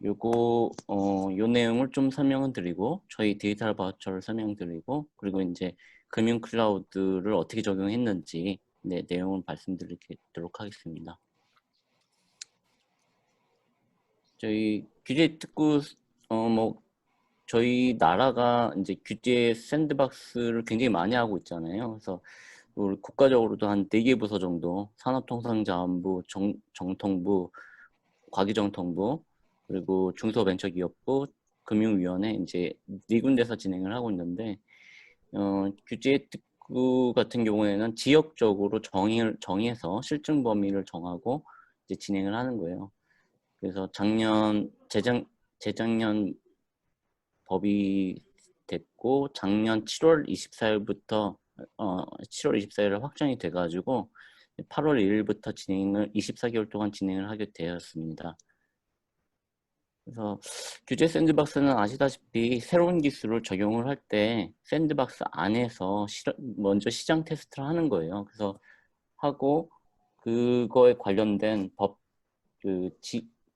요 내용을 좀 설명을 드리고, 저희 디지털 바우처를 설명드리고, 그리고 이제 금융 클라우드를 어떻게 적용했는지 내용을 말씀드리도록 하겠습니다. 저희 규제 특구 뭐 저희 나라가 이제 규제 샌드박스를 굉장히 많이 하고 있잖아요. 그래서 우리 국가적으로도 한 4개 부서 정도, 산업통상자원부, 정통부, 과기정통부, 그리고 중소벤처기업부, 금융위원회 이제 4군데서 진행을 하고 있는데 규제 특구 같은 경우에는 지역적으로 정해서 실증 범위를 정하고 이제 진행을 하는 거예요. 그래서 재작년 법이 됐고 작년 7월 24일부터 7월 24일 확정이 돼가지고 8월 1일부터 24개월 동안 진행을 하게 되었습니다. 그래서 규제 샌드박스는 아시다시피 새로운 기술을 적용을 할 때 샌드박스 안에서 먼저 시장 테스트를 하는 거예요. 그래서 하고 그거에 관련된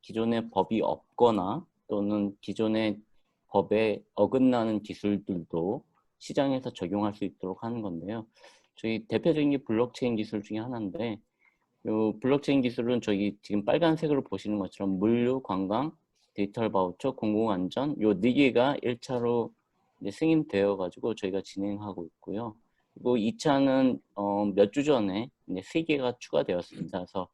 기존의 법이 없거나 또는 기존의 법에 어긋나는 기술들도 시장에서 적용할 수 있도록 하는 건데요. 저희 대표적인 게 블록체인 기술 중에 하나인데, 이 블록체인 기술은 저기 지금 빨간색으로 보시는 것처럼 물류, 관광, 디지털 바우처, 공공안전 요 4개가 1차로 승인되어 가지고 저희가 진행하고 있고요. 그리고 2차는 몇 주 전에 3개가 추가되었습니다. 그래서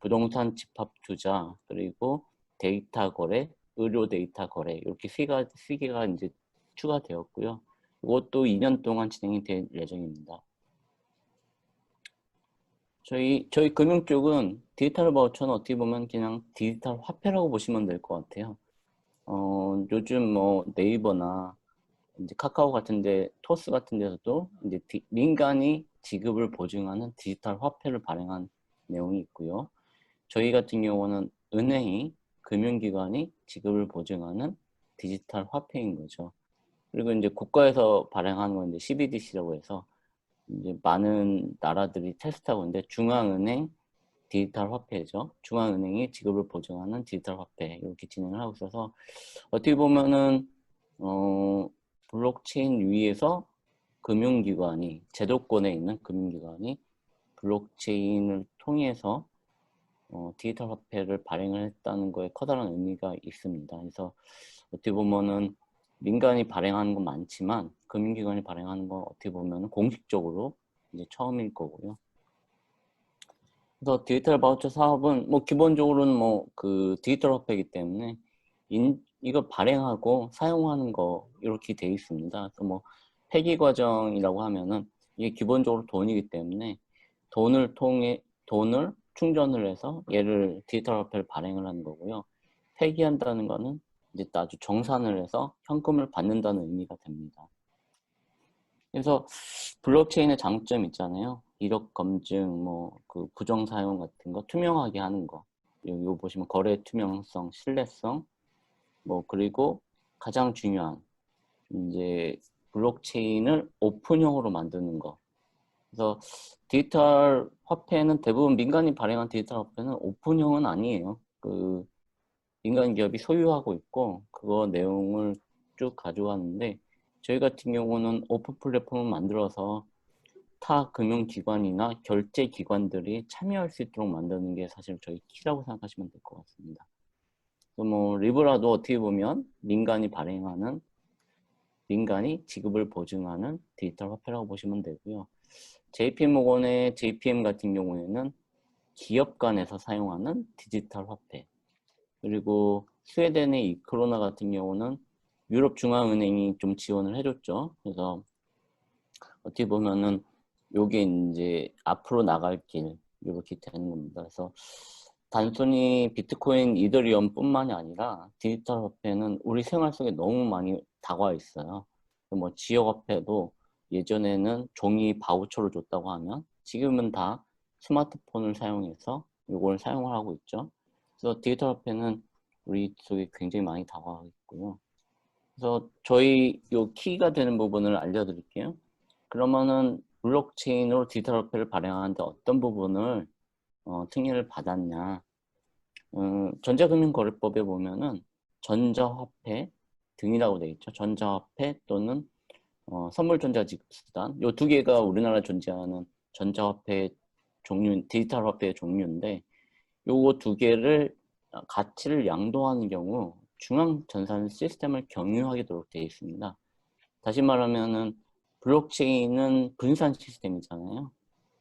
부동산 집합 투자, 그리고 데이터 거래, 의료 데이터 거래 이렇게 3개가 이제 추가되었고요. 이것도 2년 동안 진행이 될 예정입니다. 저희 금융 쪽은 디지털 바우처는 어떻게 보면 그냥 디지털 화폐라고 보시면 될 것 같아요. 요즘 뭐 네이버나 이제 카카오 같은데, 토스 같은 데서도 이제 민간이 지급을 보증하는 디지털 화폐를 발행한 내용이 있고요. 저희 같은 경우는 은행이, 금융기관이 지급을 보증하는 디지털 화폐인 거죠. 그리고 이제 국가에서 발행하는 건 이제 CBDC라고 해서 이제 많은 나라들이 테스트하고 있는데, 중앙은행 디지털 화폐죠. 중앙은행이 지급을 보증하는 디지털 화폐 이렇게 진행을 하고 있어서 어떻게 보면은 블록체인 위에서 금융기관이, 제도권에 있는 금융기관이 블록체인을 통해서 디지털 화폐를 발행을 했다는 거에 커다란 의미가 있습니다. 그래서 어떻게 보면은 민간이 발행하는 건 많지만 금융기관이 발행하는 건 어떻게 보면 공식적으로 이제 처음일 거고요. 그래서 디지털 바우처 사업은 뭐 기본적으로는 뭐 그 디지털 화폐이기 때문에 이걸 발행하고 사용하는 거 이렇게 돼 있습니다. 그래서 뭐 폐기 과정이라고 하면은 이게 기본적으로 돈이기 때문에 돈을 충전을 해서 얘를 디지털 화폐를 발행을 하는 거고요. 폐기한다는 거는 이제 아주 정산을 해서 현금을 받는다는 의미가 됩니다. 그래서 블록체인의 장점 있잖아요. 이력 검증, 뭐 그 부정 사용 같은 거 투명하게 하는 거. 요 보시면 거래 투명성, 신뢰성, 뭐 그리고 가장 중요한 이제 블록체인을 오픈형으로 만드는 거. 그래서 디지털 화폐는 대부분 민간이 발행한 디지털 화폐는 오픈형은 아니에요. 그 민간 기업이 소유하고 있고 그거 내용을 쭉 가져가는데, 저희 같은 경우는 오픈 플랫폼을 만들어서 타 금융기관이나 결제기관들이 참여할 수 있도록 만드는 게 사실 저희 키라고 생각하시면 될 것 같습니다. 뭐 리브라도 어떻게 보면 민간이 지급을 보증하는 디지털 화폐라고 보시면 되고요. JP모건의 JPM 같은 경우에는 기업 간에서 사용하는 디지털 화폐, 그리고 스웨덴의 이크로나 같은 경우는 유럽 중앙은행이 좀 지원을 해줬죠. 그래서 어떻게 보면은 요게 이제 앞으로 나갈 길 이렇게 되는 겁니다. 그래서 단순히 비트코인, 이더리움뿐만이 아니라 디지털 화폐는 우리 생활 속에 너무 많이 다가와 있어요. 뭐 지역 화폐도 예전에는 종이 바우처를 줬다고 하면 지금은 다 스마트폰을 사용해서 이걸 사용을 하고 있죠. 그래서 디지털 화폐는 우리 속에 굉장히 많이 다가와 있고요. 그래서 저희 요 키가 되는 부분을 알려드릴게요. 그러면은 블록체인으로 디지털 화폐를 발행하는데 어떤 부분을 특례를 받았냐? 전자금융거래법에 보면은 전자화폐 등이라고 되어 있죠. 전자화폐 또는 선물전자지급수단, 요 두 개가 우리나라에 존재하는 전자화폐 종류, 디지털 화폐의 종류인데, 요거 두 개를 가치를 양도하는 경우 중앙전산 시스템을 경유하도록 되어 있습니다. 다시 말하면은 블록체인은 분산 시스템이잖아요.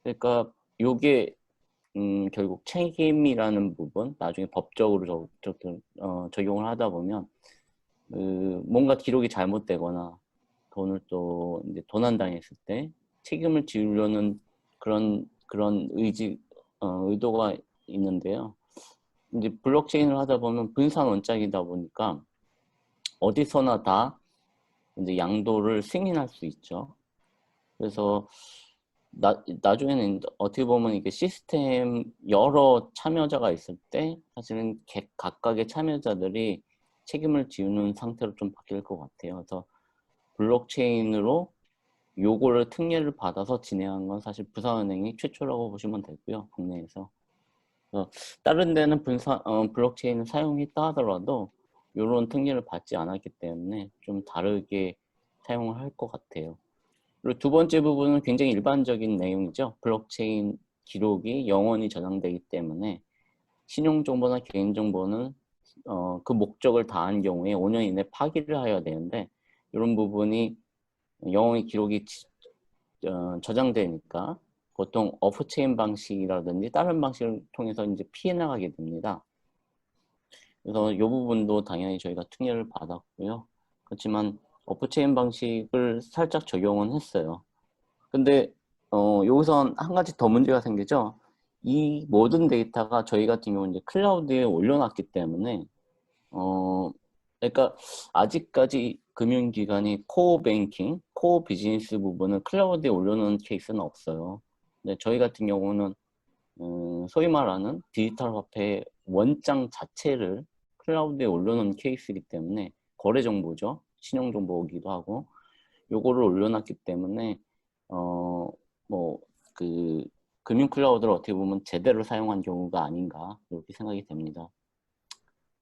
그러니까 요게 결국 책임이라는 부분, 나중에 법적으로 적용을 하다 보면 뭔가 기록이 잘못되거나 돈을 또 이제 도난당했을 때 책임을 지우려는 그런 의도가 있는데요. 이제 블록체인을 하다 보면 분산 원장이다 보니까 어디서나 다 이제 양도를 승인할 수 있죠. 그래서 나중에는 어떻게 보면 이게 시스템 여러 참여자가 있을 때 사실은 각각의 참여자들이 책임을 지우는 상태로 좀 바뀔 것 같아요. 그래서 블록체인으로 요거를 특례를 받아서 진행한 건 사실 부산은행이 최초라고 보시면 되고요. 국내에서. 다른 데는 블록체인을 사용했다 하더라도 이런 특례를 받지 않았기 때문에 좀 다르게 사용을 할 것 같아요. 그리고 두 번째 부분은 굉장히 일반적인 내용이죠. 블록체인 기록이 영원히 저장되기 때문에 신용정보나 개인정보는 그 목적을 다한 경우에 5년 이내 파기를 하여야 되는데 이런 부분이 영원히 기록이 저장되니까 보통 오프체인 방식이라든지 다른 방식을 통해서 이제 피해 나가게 됩니다. 그래서 이 부분도 당연히 저희가 특례를 받았고요. 그렇지만 오프체인 방식을 살짝 적용은 했어요. 근데 여기서 한 가지 더 문제가 생기죠. 이 모든 데이터가 저희 같은 경우는 이제 클라우드에 올려놨기 때문에 그러니까 아직까지 금융기관이 코어 뱅킹, 코어 비즈니스 부분을 클라우드에 올려놓은 케이스는 없어요. 근데 저희 같은 경우는 소위 말하는 디지털 화폐 원장 자체를 클라우드에 올려놓은 케이스이기 때문에 거래 정보죠. 신용 정보이기도 하고 요거를 올려놨기 때문에 그 금융 클라우드를 어떻게 보면 제대로 사용한 경우가 아닌가 이렇게 생각이 됩니다.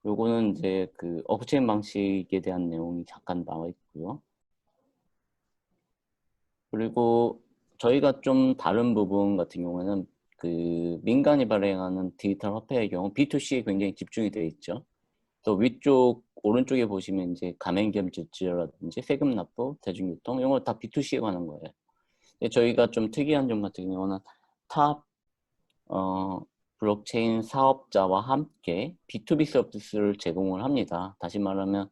요거는 이제 그 오프체인 방식에 대한 내용이 잠깐 나와 있고요. 그리고 저희가 좀 다른 부분 같은 경우에는 그 민간이 발행하는 디지털 화폐의 경우 B2C에 굉장히 집중이 되어 있죠. 또 위쪽 오른쪽에 보시면 이제 가맹점 지출이라든지 세금 납부, 대중교통 이런 거 다 B2C에 관한 거예요. 근데 저희가 좀 특이한 점 같은 경우는 탑 블록체인 사업자와 함께 B2B 서비스를 제공을 합니다. 다시 말하면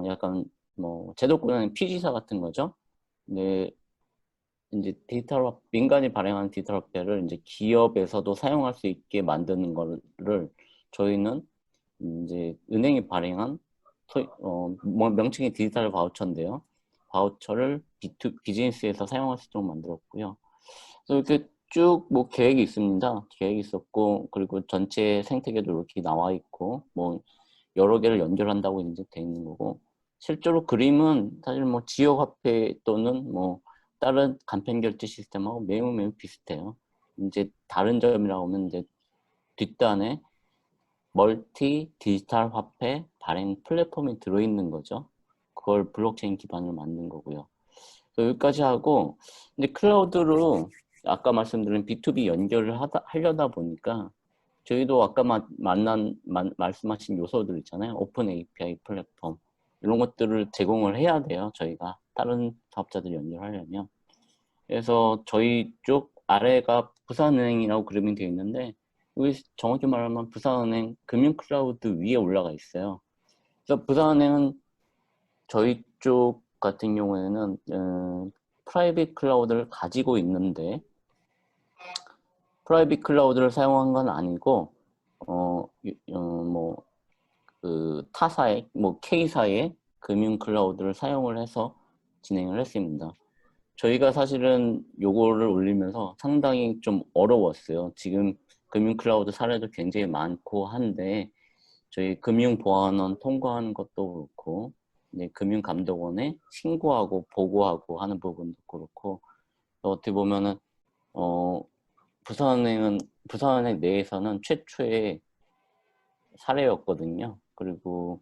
약간 뭐 제도권은 피지사 같은 거죠. 근데 이제 민간이 발행하는 디지털 화폐를 이제 기업에서도 사용할 수 있게 만드는 거를 저희는 이제 은행이 발행한 명칭이 디지털 바우처인데요. 바우처를 비즈니스에서 사용할 수 있도록 만들었고요. 그래서 이렇게 쭉 뭐 계획이 있습니다. 계획이 있었고 그리고 전체 생태계도 이렇게 나와 있고 뭐 여러 개를 연결한다고 이제 돼 있는 거고 실제로 그림은 사실 뭐 지역 화폐 또는 뭐 다른 간편 결제 시스템하고 매우 비슷해요. 이제 다른 점이라고 하면 이제 뒷단에 멀티 디지털 화폐 발행 플랫폼이 들어있는 거죠. 그걸 블록체인 기반으로 만든 거고요. 여기까지 하고 근데 클라우드로 아까 말씀드린 B2B 연결을 하려다 보니까 저희도 아까 말씀하신 요소들 있잖아요. 오픈 API 플랫폼 이런 것들을 제공을 해야 돼요. 저희가 다른 사업자들이 연결하려면. 그래서 저희 쪽 아래가 부산은행이라고 그림이 되어 있는데 여기 정확히 말하면 부산은행 금융 클라우드 위에 올라가 있어요. 그래서 부산은행은 저희 쪽 같은 경우에는 프라이빗 클라우드를 가지고 있는데 프라이빗 클라우드를 사용한 건 아니고 그 타사의 K사의 금융 클라우드를 사용을 해서 진행을 했습니다. 저희가 사실은 요거를 올리면서 상당히 좀 어려웠어요. 지금 금융 클라우드 사례도 굉장히 많고 한데 저희 금융보안원 통과하는 것도 그렇고 이제 금융감독원에 신고하고 보고하고 하는 부분도 그렇고 어떻게 보면은 부산은행 내에서는 최초의 사례였거든요. 그리고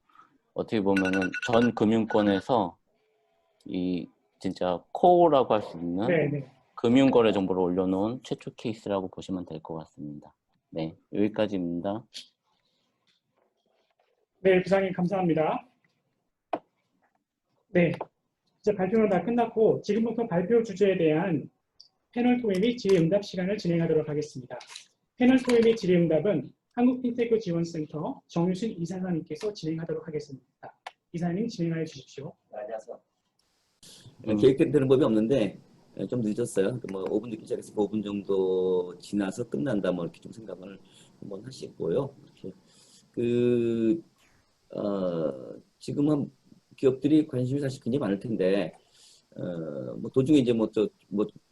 어떻게 보면은 전 금융권에서 이 진짜 코어라고 할 수 있는 네, 네. 금융거래 정보를 올려놓은 최초 케이스라고 보시면 될 것 같습니다. 네, 여기까지입니다. 네, 부장님 감사합니다. 네, 이제 발표는 다 끝났고 지금부터 발표 주제에 대한 패널 토의 및 질의응답 시간을 진행하도록 하겠습니다. 패널 토의 및 질의응답은 한국핀테크 지원센터 정유신 이사장님께서 진행하도록 하겠습니다. 이사님 진행하여 주십시오. 안녕하세요. 계획되는 법이 없는데 좀 늦었어요. 뭐 5분 늦기 시작해서 5분 정도 지나서 끝난다 뭐 이렇게 좀 생각을 한번 하시고요. 이렇게 지금은 기업들이 관심이 사실 굉장히 많을 텐데 뭐 도중에 이제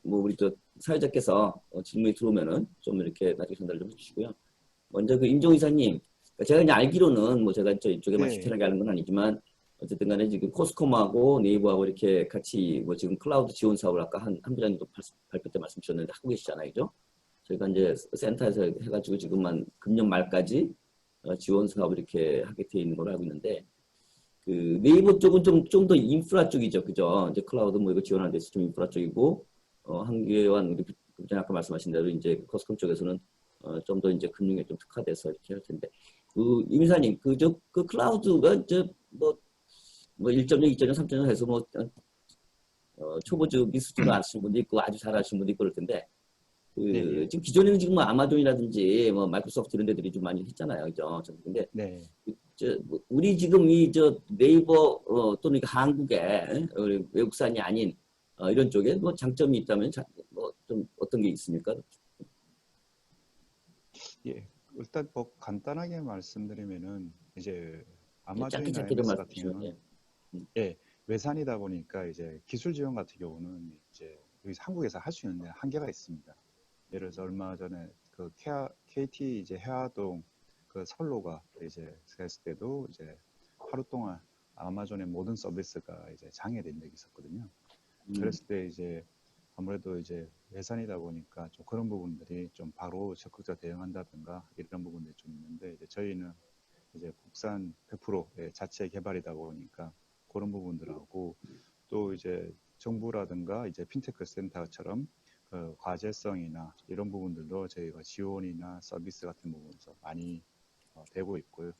우리 사회자께서 질문이 들어오면은 좀 이렇게 나중에 전달을 좀 해주시고요. 먼저 그 임종 이사님, 제가 이제 알기로는 뭐 제가 이쪽에만 네. 디테일하게 아는 건 아니지만 어쨌든 간에 지금 코스콤하고 네이버하고 이렇게 같이 뭐 지금 클라우드 지원 사업을 아까 한 부장님도 발표 때 말씀 주셨는데 하고 계시잖아요. 그죠? 저희가 이제 센터에서 해가지고 지금만 금년 말까지 지원 사업을 이렇게 하게 돼 있는 걸로 알고 있는데 그 네이버 쪽은 좀 더 인프라 쪽이죠. 그죠? 이제 클라우드 뭐 이거 지원하는 데서 좀 인프라 쪽이고 한계환 우리 부장 아까 말씀하신 대로 이제 코스콤 쪽에서는 좀 더 이제 금융에 좀 특화돼서 이렇게 할 텐데 임 이사님 그 클라우드가 뭐 1.0, 2.0, 3.0 해서 뭐 초보적인 수준으로 아시는 분도 있고 아주 잘 아시는 분도 있고 그럴 텐데 네. 지금 기존에는 지금 뭐 아마존이라든지 뭐 마이크로소프트 이런 데들이 좀 많이 했잖아요. 그죠? 근데 네. 우리 지금 네이버 또는 한국의 우리 외국산이 아닌 이런 쪽에 뭐 장점이 있다면 뭐 좀 어떤 게 있습니까? 예. 일단 뭐 간단하게 말씀드리면은 이제 짧게 아마존이나 좀 MS 말씀 같은 주시면 경우는 예, 외산이다 보니까 이제 기술 지원 같은 경우는 이제 여기서 한국에서 할 수 있는 한계가 있습니다. 예를 들어서 얼마 전에 그 KT 이제 해화동 그 선로가 이제 했을 때도 이제 하루 동안 아마존의 모든 서비스가 이제 장애된 적이 있었거든요. 그랬을 때 이제 아무래도 이제 외산이다 보니까 좀 그런 부분들이 좀 바로 적극적 대응한다든가 이런 부분들이 좀 있는데 이제 저희는 이제 국산 100% 자체 개발이다 보니까 그런 부분들하고 또 이제 정부라든가 이제 핀테크 센터처럼 그 과제성이나 이런 부분들도 저희가 지원이나 서비스 같은 부분에서 많이 되고 있고요.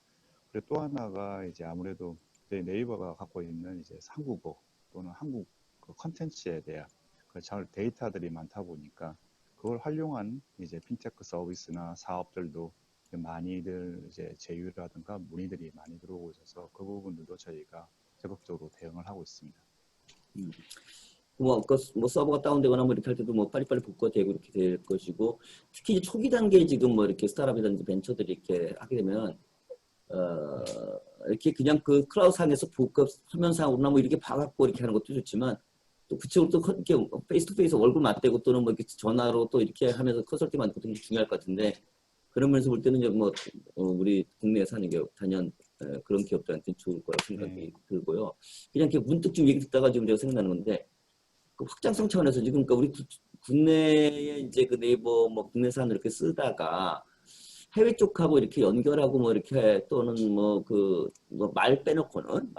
그리고 또 하나가 이제 아무래도 저희 네이버가 갖고 있는 이제 한국어 또는 한국 그 컨텐츠에 대한 그 데이터들이 많다 보니까 그걸 활용한 이제 핀테크 서비스나 사업들도 많이들 이제 제휴라든가 문의들이 많이 들어오고 있어서 그 부분들도 저희가 적극적으로 대응을 하고 있습니다. 뭐 서버가 다운되거나 뭐 이렇게 할 때도 뭐 빨리빨리 복구가 되고 이렇게 될 것이고 특히 초기 단계에 지금 뭐 이렇게 스타트업이라든지 벤처들이 이렇게 하게 되면 이렇게 그냥 그 클라우드 상에서 복급 화면상으로나 뭐 이렇게 봐갖고 이렇게 하는 것도 좋지만 또 그쪽으로 또 이렇게 페이스 투 페이스 얼굴 맞대고 또는 뭐 이렇게 전화로 또 이렇게 하면서 컨설팅 하는 것도 중요할 것 같은데 그런 면에서 볼 때는 이제 뭐 우리 국내에 사는 기업 단연 그런 기업들한테 좋을 거라 생각이 들고요. 그냥 이렇게 문득 좀 얘기 듣다가 지금 제가 생각나는 건데 그 확장성 차원에서 지금 그러니까 우리 국내에 이제 그 네이버 뭐 국내산을 이렇게 쓰다가 해외 쪽하고 이렇게 연결하고 뭐 이렇게 또는 뭐 말 빼놓고는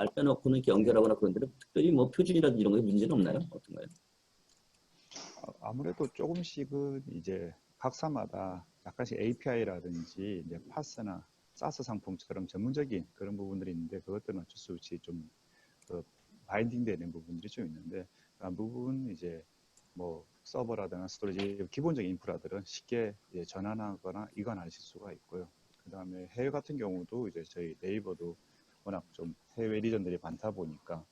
이렇게 연결하거나 그런 데는 특별히 뭐 표준이라든지 이런 거에 문제는 없나요? 어떤가요? 아무래도 조금씩은 이제 각사마다 약간씩 API라든지 이제 파스나 사스 상품처럼 전문적인 그런 부분들이 있는데 그것들은 어쩔 수 없이 좀 바인딩 되는 부분들이 좀 있는데 그 부분 이제 뭐 서버라든가 스토리지 기본적인 인프라들은 쉽게 이제 전환하거나 이관하실 수가 있고요. 그 다음에 해외 같은 경우도 이제 저희 네이버도 워낙 좀 해외 리전들이 많다 보니까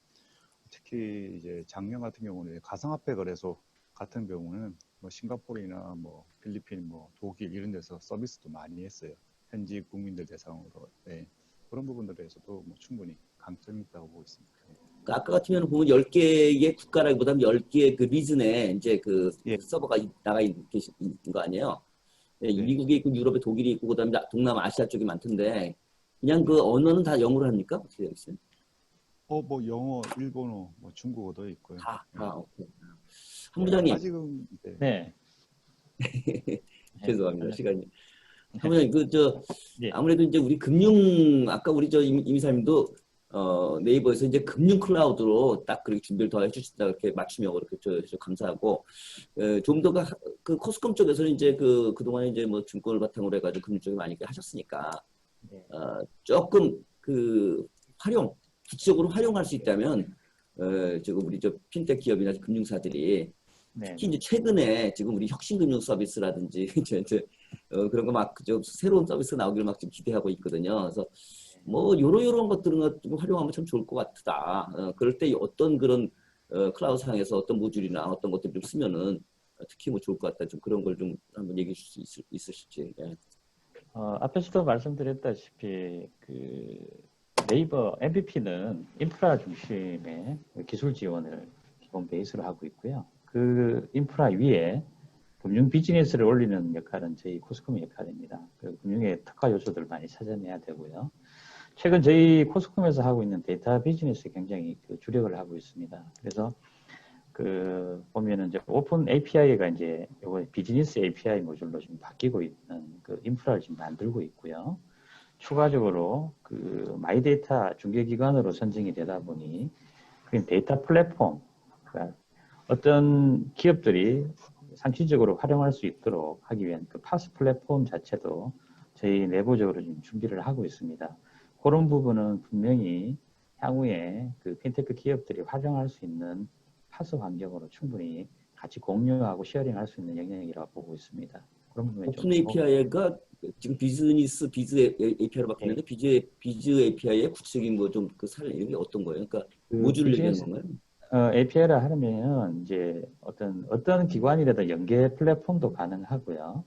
특히 이제 작년 같은 경우는 가상화폐 거래소 같은 경우는 뭐 싱가포르나 뭐 필리핀, 뭐 독일 이런 데서 서비스도 많이 했어요. 현지 국민들 대상으로. 네. 그런 부분들에서도 뭐 충분히 강점이 있다고 보고 있습니다. 그러니까 아까 같으면 보면 10개의 국가라기보다는 10개의 그 리즌에 이제 그 예. 서버가 나가 있는 거 아니에요? 네, 네. 미국에 있고 유럽에 독일이 있고 그다음에 동남아시아 쪽이 많던데 그냥 그 언어는 다 영어로 합니까? 어떻게 되어 있어요? 뭐 영어, 일본어, 뭐 중국어도 있고요. 오케이. 한 부장님. 아직은 네. 죄송합니다. 시간이. 네. 한 부장님 예. 아무래도 이제 우리 금융 아까 우리 이미사님도 네이버에서 이제 금융 클라우드로 딱 그렇게 준비를 더 해주신다 이렇게 맞춤형으로 그렇게 저 감사하고 좀 더 그 코스컴 쪽에서는 이제 그동안에 이제 뭐 증권을 바탕으로 해가지고 금융 쪽에 많이 하셨으니까 네. 조금 그 구체적으로 활용할 수 있다면 지금 우리 핀텍 기업이나 금융사들이 네. 특히 이제 최근에 지금 우리 혁신금융 서비스라든지 그런 거 막 새로운 서비스 나오기를 막 지금 기대하고 있거든요. 그래서 뭐 요런 것들은 좀 활용하면 참 좋을 것 같다. 그럴 때 어떤 그런 클라우드 상에서 어떤 모듈이나 어떤 것들 좀 쓰면은 특히 뭐 좋을 것 같다. 좀 그런 걸 좀 한번 얘기해 줄 수 있으실지. 예. 앞에서도 말씀드렸다시피 그 네이버 MVP는 인프라 중심의 기술 지원을 기본 베이스로 하고 있고요. 그 인프라 위에 금융 비즈니스를 올리는 역할은 저희 코스콤의 역할입니다. 그리고 금융의 특화 요소들을 많이 찾아내야 되고요. 최근 저희 코스콤에서 하고 있는 데이터 비즈니스에 굉장히 주력을 하고 있습니다. 그래서 보면은 이제 오픈 API가 이제 요거 비즈니스 API 모듈로 지금 바뀌고 있는 그 인프라를 지금 만들고 있고요. 추가적으로 마이데이터 중개기관으로 선정이 되다 보니 그 데이터 플랫폼, 그러니까 어떤 기업들이 상시적으로 활용할 수 있도록 하기 위한 그 파스 플랫폼 자체도 저희 내부적으로 지금 준비를 하고 있습니다. 그런 부분은 분명히 향후에 그 핀테크 기업들이 활용할 수 있는 파스 환경으로 충분히 같이 공유하고 쉐어링할 수 있는 영역이라고 보고 있습니다. 그런 부분이 오픈 API가 지금 비즈 API로 바뀌는데 비즈 API의 구체적인 뭐 좀 그 사례 이게 어떤 거예요? 그러니까 모듈을 얘기하는 건가요? API라 하면 이제 어떤 기관이라도 연계 플랫폼도 가능하고요.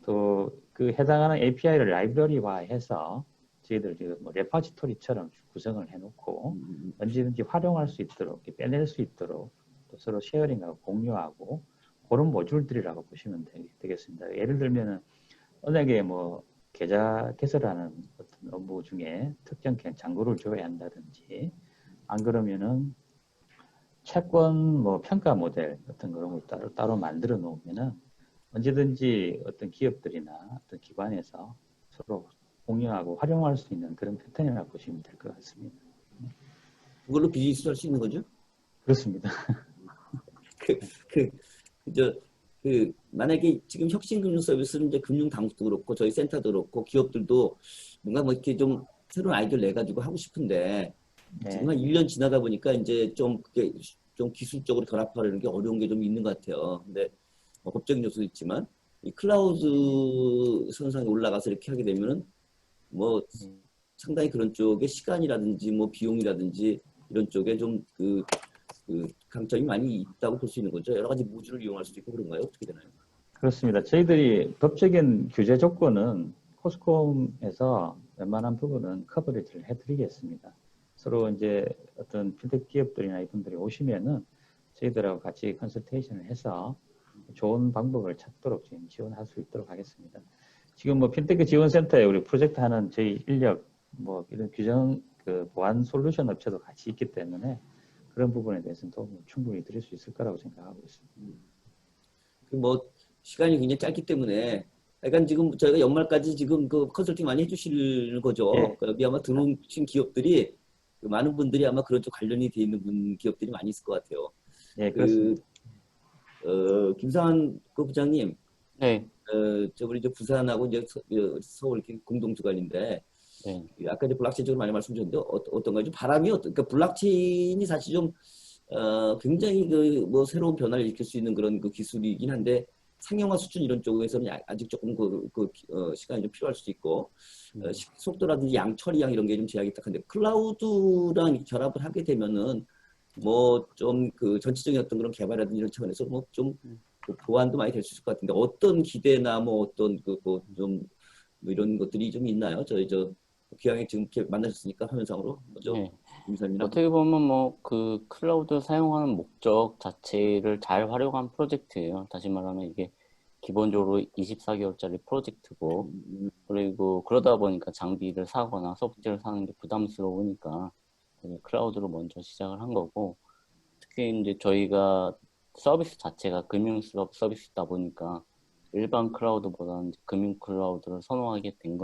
또 그 해당하는 API를 라이브러리화해서 저희들 지금 뭐 레파지토리처럼 구성을 해놓고 언제든지 활용할 수 있도록 빼낼 수 있도록 또 서로 쉐어링하고 공유하고 그런 모듈들이라고 보시면 되겠습니다. 예를 들면은 은행에 뭐 계좌 개설하는 어떤 업무 중에 특정 잔고를 줘야 한다든지 안 그러면은 채권 뭐 평가 모델 같은 그런 걸 따로 만들어 놓으면은 언제든지 어떤 기업들이나 어떤 기관에서 서로 공유하고 활용할 수 있는 그런 패턴이라고 보시면 될 것 같습니다. 그걸로 비즈니스 할 수 있는 거죠? 그렇습니다. 만약에 지금 혁신금융 서비스는 이제 금융 당국도 그렇고 저희 센터도 그렇고 기업들도 뭔가 뭐 이렇게 좀 새로운 아이디어를 내가지고 하고 싶은데 네. 지금 한 1년 지나다 보니까 이제 좀 그게 좀 기술적으로 결합하려는 게 어려운 게 좀 있는 것 같아요. 근데 법적인 요소도 있지만 이 클라우드 선상에 올라가서 이렇게 하게 되면은 뭐 상당히 그런 쪽에 시간이라든지 뭐 비용이라든지 이런 쪽에 좀 그 강점이 많이 있다고 볼 수 있는 거죠. 여러 가지 모듈을 이용할 수도 있고 그런가요? 어떻게 되나요? 그렇습니다. 저희들이 법적인 규제 조건은 코스콤에서 웬만한 부분은 커버리지를 해드리겠습니다. 서로 이제 어떤 핀텍 기업들이나 이분들이 오시면은 저희들하고 같이 컨설테이션을 해서 좋은 방법을 찾도록 지금 지원할 수 있도록 하겠습니다. 지금 뭐 핀테크 지원센터에 우리 프로젝트 하는 저희 인력 뭐 이런 규정 보안 솔루션 업체도 같이 있기 때문에 그런 부분에 대해서는 도움을 충분히 드릴 수 있을 거라고 생각하고 있습니다. 뭐 시간이 굉장히 짧기 때문에 약간 지금 저희가 연말까지 지금 그 컨설팅 많이 해주실 거죠. 예. 여기 아마 들어오신 기업들이 많은 분들이 아마 그런 쪽 관련이 돼 있는 기업들이 많이 있을 것 같아요. 예, 그렇습니다. 김상한 부장님, 네. 우리 이제 부산하고 이제 서울 이렇게 공동 주관인데, 네. 아까 이제 블록체인 쪽으로 많이 말씀 주셨는데 어떤가요? 좀 바람이 그러니까 블록체인이 사실 좀 굉장히 뭐 새로운 변화를 일으킬 수 있는 그런 기술이긴 한데 상용화 수준 이런 쪽에서는 아직 조금 시간이 좀 필요할 수도 있고 속도라든지 양 처리량 이런 게 좀 제약이 딱 한데 클라우드랑 결합을 하게 되면은 뭐 좀 그 전체적인 어떤 그런 개발이라든지 이런 차원에서 뭐 좀 보완도 많이 될 수 있을 것 같은데 어떤 기대나 뭐 어떤 그좀 뭐 이런 것들이 좀 있나요? 저 기왕에 지금 이렇게 만나셨으니까 화면상으로 먼저 네. 임사님이랑 어떻게 보면 뭐 그 클라우드 사용하는 목적 자체를 잘 활용한 프로젝트예요. 다시 말하면 이게 기본적으로 24개월짜리 프로젝트고, 그리고 그러다 보니까 장비를 사거나 소프트웨어를 사는 게 부담스러우니까 클라우드로 먼저 시작을 한 거고, 특히 이제 저희가 서비스 자체가 금융 서비스다 보니까 일반 클라우드보다는 금융 클라우드를 선호하게 된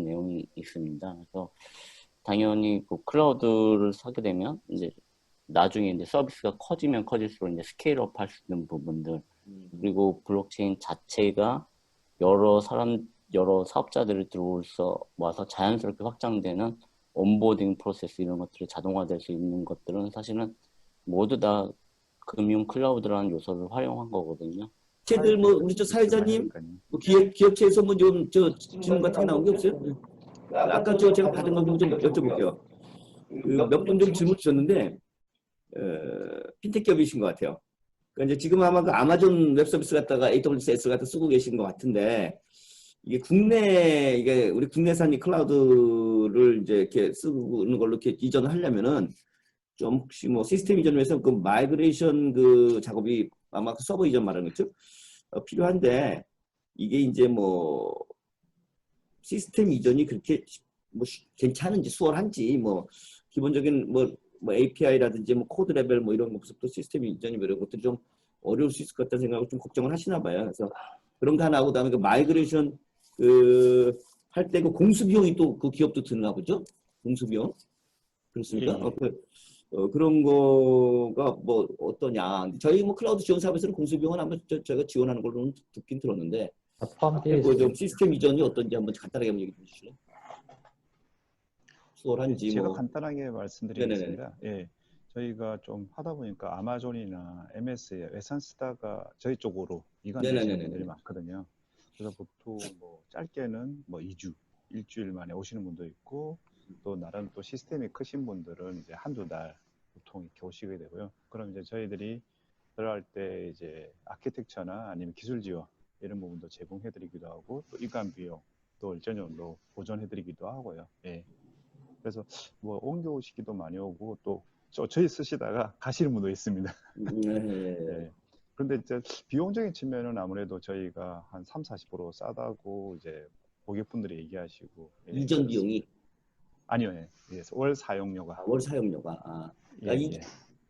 내용이 있습니다. 그래서 당연히 그 클라우드를 사게 되면 이제 나중에 이제 서비스가 커지면 커질수록 이제 스케일업 할 수 있는 부분들, 그리고 블록체인 자체가 여러 사업자들이 와서 자연스럽게 확장되는 온보딩 프로세스 이런 것들이 자동화될 수 있는 것들은 사실은 모두 다 금융 클라우드라는 요소를 활용한 거거든요. 업체들 뭐 우리 저 사회자님 뭐 기업체에서 뭐 좀 저 질문 같은 게 나온 게 없어요? 아까 제가 받은 거 좀 여쭤볼게요. 그 몇 분 좀 질문 주셨는데 핀텍 기업이신 것 같아요. 그러니까 이제 지금 아마 그 아마존 웹 서비스 갖다가 AWS 갖다 쓰고 계신 것 같은데 이게 이게 우리 국내산 클라우드를 이제 이렇게 쓰는 걸로 이렇게 이전을 하려면은 좀 혹시 뭐 시스템 이전을 위해서 그 마이그레이션 그 작업이 아마 그 서버 이전 말하는 거죠? 필요한데 이게 이제 뭐 시스템 이전이 그렇게 뭐 괜찮은지 수월한지 뭐 기본적인 뭐 API라든지 뭐 코드 레벨 뭐 이런 것부터 시스템 이전이 뭐 이런 것들이 좀 어려울 수 있을 것 같다는 생각을 좀 걱정을 하시나 봐요. 그래서 그런 거 하나 하고 그다음에 그 마이그레이션 그 할 때 그 공수 비용이 또 그 기업도 드나 보죠? 공수 비용 그렇습니까? 그런 거가 뭐 어떠냐? 저희 뭐 클라우드 지원 사업에서는 공수 비용은 아마 저희가 지원하는 걸로는 듣긴 들었는데 포함되어 좀 있습니다. 시스템 이전이 어떤지 한번 간단하게 한번 얘기 좀 주실래요? 수월한지 제가 뭐. 간단하게 네네네. 말씀드리겠습니다. 예, 저희가 좀 하다 보니까 아마존이나 MS에 외산 쓰다가 저희 쪽으로 이관되시는 네네네네. 분들이 많거든요. 그래서 보통 뭐 짧게는 뭐 2주, 일주일 만에 오시는 분도 있고 또 나름 또 시스템이 크신 분들은 이제 한두 달 보통 이렇게 오시게 되고요. 그럼 이제 저희들이 들어갈 때 이제 아키텍처나 아니면 기술 지원 이런 부분도 제공해드리기도 하고 또 이관 비용 또 일정 정도 보전해드리기도 하고요. 예. 그래서 뭐 옮겨오시기도 많이 오고 또 저희 쓰시다가 가시는 분도 있습니다. 예. 그런데 이제 비용적인 측면은 아무래도 저희가 한 30-40% 싸다고 이제 고객분들이 얘기하시고 이전 비용이 아니요, 예. 월 사용료가 월 사용료가 예, 예.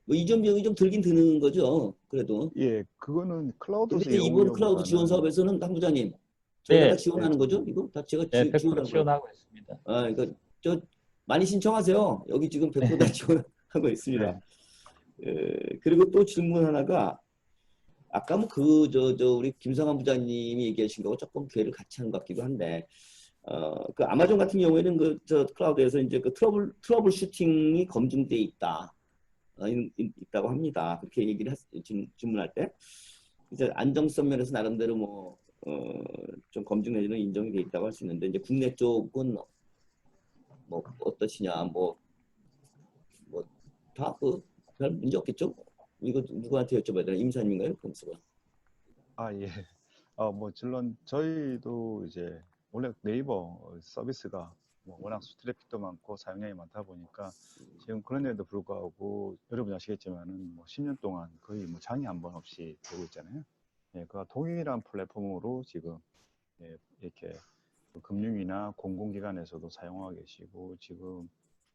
뭐 이전 비용이 좀 들긴 드는 거죠. 그래도. 예, 그거는 클라우드에서 근데 이번 클라우드 지원 이용료보다는 사업에서는 당 부장님 저희가 다 네, 지원하는 거죠? 이거 다 제가 네, 100% 지원한 거예요. 지원하고 있습니다. 이거 저 많이 신청하세요. 여기 지금 100% 다 지원하고 있습니다. 네. 그리고 또 질문 하나가 아까 뭐 우리 김성환 부장님이 얘기하신 거하고 조금 궤를 같이 하는 것 같기도 한데 그 아마존 같은 경우에는 클라우드에서 이제 그 트러블 슈팅이 검증돼 있다고 합니다. 그렇게 얘기를 질문할 때 이제 안정성 면에서 나름대로 좀 검증 내지는 인정이 돼 있다고 할 수 있는데 이제 국내 쪽은 뭐 어떠시냐 다 별 문제 없겠죠? 이거 누구한테 여쭤봐야 되나? 임사님인가요? 검수가. 예. 뭐 물론 저희도 이제 원래 네이버 서비스가 뭐 워낙 트래픽도 많고 사용량이 많다 보니까 지금 그런데도 불구하고 여러분 아시겠지만은 뭐 10년 동안 거의 뭐 장이 한 번 없이 되고 있잖아요. 예, 그 동일한 플랫폼으로 지금 이렇게 금융이나 공공기관에서도 사용하고 계시고 지금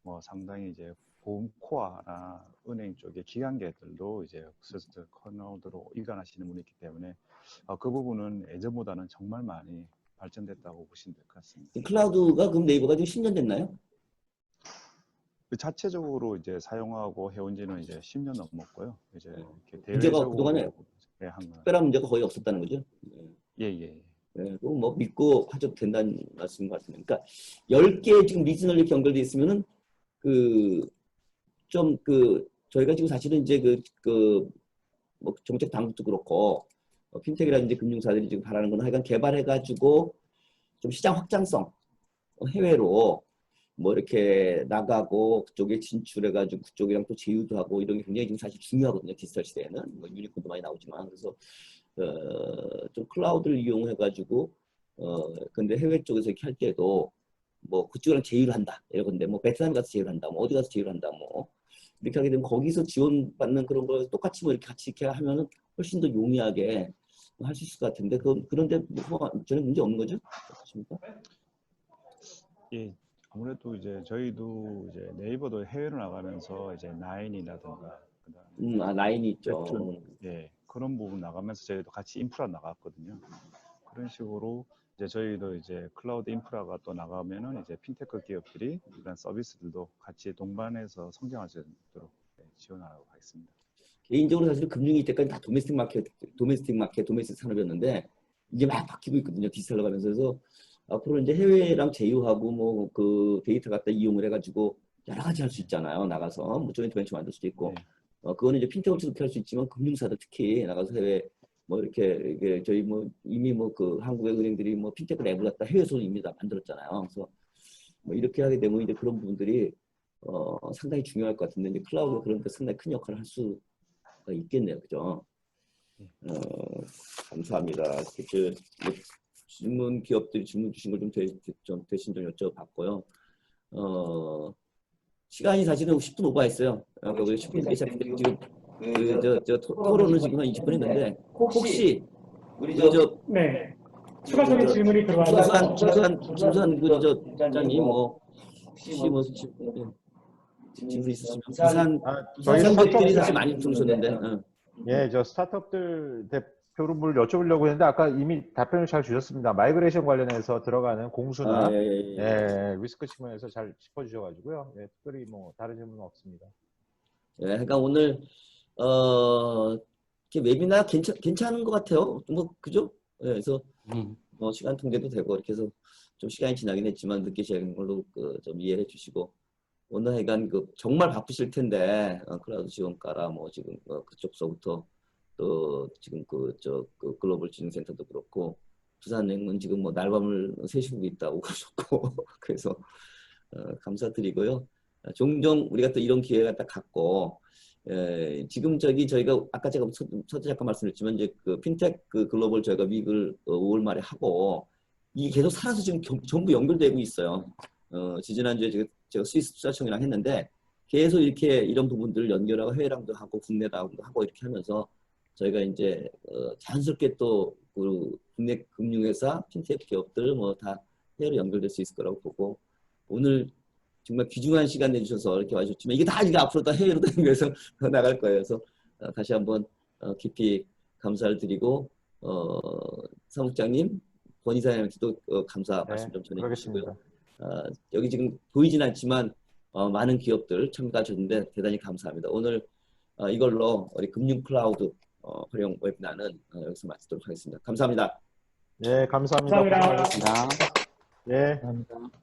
뭐 상당히 이제 보험 코어나 은행 쪽의 기관계들도 이제 클라우드로 이관하시는 분이 있기 때문에 그 부분은 예전보다는 정말 많이 발전됐다고 보시면 될 것 같습니다. 클라우드가 그럼 네이버가 지금 10년 됐나요? 그 자체적으로 이제 사용하고 해온 지는 이제 10년 넘었고요. 이제 이렇게 문제가 대외적으로 그동안에 한 건. 특별한 문제가 거의 없었다는 거죠. 예. 뭐 믿고 하셔도 된다는 말씀인 것 같습니다. 그러니까 10개 지금 리저널리 연결돼 있으면은 저희가 지금 사실은 이제 뭐 정책 당국도 그렇고 핀텍이라든지 금융사들이 지금 바라는 건 하여간 개발해가지고 좀 시장 확장성 해외로 뭐 이렇게 나가고 그쪽에 진출해가지고 그쪽이랑 또 제휴도 하고 이런 게 굉장히 지금 사실 중요하거든요. 디지털 시대에는 뭐 유니콘도 많이 나오지만 그래서 좀 클라우드를 이용해가지고 근데 해외 쪽에서 이렇게 할 때도 뭐 그쪽이랑 제휴를 한다 이러건데 뭐 베트남 가서 제휴를 한다 뭐 어디 가서 제휴를 한다 뭐 이렇게 하게 되면 거기서 지원받는 그런 거 똑같이 뭐 이렇게 같이 이렇게 하면은 훨씬 더 용이하게 할 수 있을 것 같은데 그런데 뭐 저는 문제 없는 거죠? 어떻습니까? 예, 아무래도 이제 저희도 이제 네이버도 해외로 나가면서 이제 나인이라든가 그다음에 라인이 있죠. 웹툰, 예, 그런 부분 나가면서 저희도 같이 인프라 나갔거든요. 그런 식으로 이제 저희도 이제 클라우드 인프라가 또 나가면은 이제 핀테크 기업들이 이런 서비스들도 같이 동반해서 성장할 수 있도록 지원하고 가겠습니다. 개인적으로 사실 금융이 이때까지 다 도메스틱 산업이었는데 이제 막 바뀌고 있거든요. 디지털로 가면서 그래서 앞으로 이제 해외랑 제휴하고 뭐 그 데이터 갖다 이용을 해가지고 여러 가지 할 수 있잖아요. 나가서 뭐 조인트 벤처 만들 수도 있고 그거는 이제 핀테크도 그렇게 할 수 있지만 금융사도 특히 나가서 해외 뭐 이렇게 이게 저희 뭐 이미 뭐 그 한국의 은행들이 뭐 핀테크 앱을 갖다 해외에서 이미 다 만들었잖아요. 그래서 뭐 이렇게 하게 되면 이제 그런 부분들이 상당히 중요할 것 같은데 이제 클라우드 그런 데 상당히 큰 역할을 할 수가 있겠네요, 그죠? 감사합니다. 그 질문 기업들이 질문 주신 걸 좀 대신 좀 여쭤봤고요. 시간이 사실은 10분 오버했어요. 우리 10분 시작했는데 지금 토론은 지금 한 20분 했는데 혹시 우리 네. 추가적인 질문이 들어와서 김수환 부장님 뭐 혹시 뭐 질문 있으시면 저희 부산 기업들이 스타트업, 사실 많이 들어오셨는데 예, 저 스타트업들 대표를 뭘 여쭤보려고 했는데 아까 이미 답변을 잘 주셨습니다. 마이그레이션 관련해서 들어가는 공수나 예, 리스크 측면에서 잘 짚어주셔가지고요. 예, 특별히 뭐 다른 질문은 없습니다. 예, 그러니까 오늘 이렇게 웨비나 괜찮은 것 같아요. 뭐 그죠? 예, 그래서 뭐 시간 통제도 되고 이렇게 해서 좀 시간이 지나긴 했지만 늦게 시작한 걸로 좀 이해해 주시고 오늘 하여간 정말 바쁘실 텐데 클라우드 지원가라 뭐 지금 그쪽서부터 또 지금 그 글로벌 진흥센터도 그렇고 부산행은 지금 뭐 날밤을 새시고 있다고 그러셨고 그래서 감사드리고요. 종종 우리가 또 이런 기회가 딱 갖고 지금 저희가 아까 제가 첫째 잠깐 말씀드렸지만 이제 그 핀텍 글로벌 저희가 위익을 5월 말에 하고 이게 계속 살아서 지금 전부 연결되고 있어요. 지난주에 제가 스위스 투자청이랑 했는데 계속 이렇게 이런 부분들을 연결하고 해외랑도 하고 국내도 하고 이렇게 하면서 저희가 이제 자연스럽게 또 그 국내 금융회사, 핀텍 기업들 뭐 다 해외로 연결될 수 있을 거라고 보고 오늘 정말 귀중한 시간 내주셔서 이렇게 와주셨지만 이게 다 이제 앞으로 다 해외로 다니면서 나갈 거예요. 그래서 다시 한번 깊이 감사를 드리고 사무국장님, 권 이사님한테도 감사 말씀 좀 전해주시고요. 여기 지금 보이진 않지만 많은 기업들 참가하셨는데 대단히 감사합니다. 오늘 이걸로 우리 금융 클라우드 활용 웨비나는 여기서 마치도록 하겠습니다. 감사합니다. 예, 감사합니다. 감사합니다. 감사합니다. 예. 감사합니다.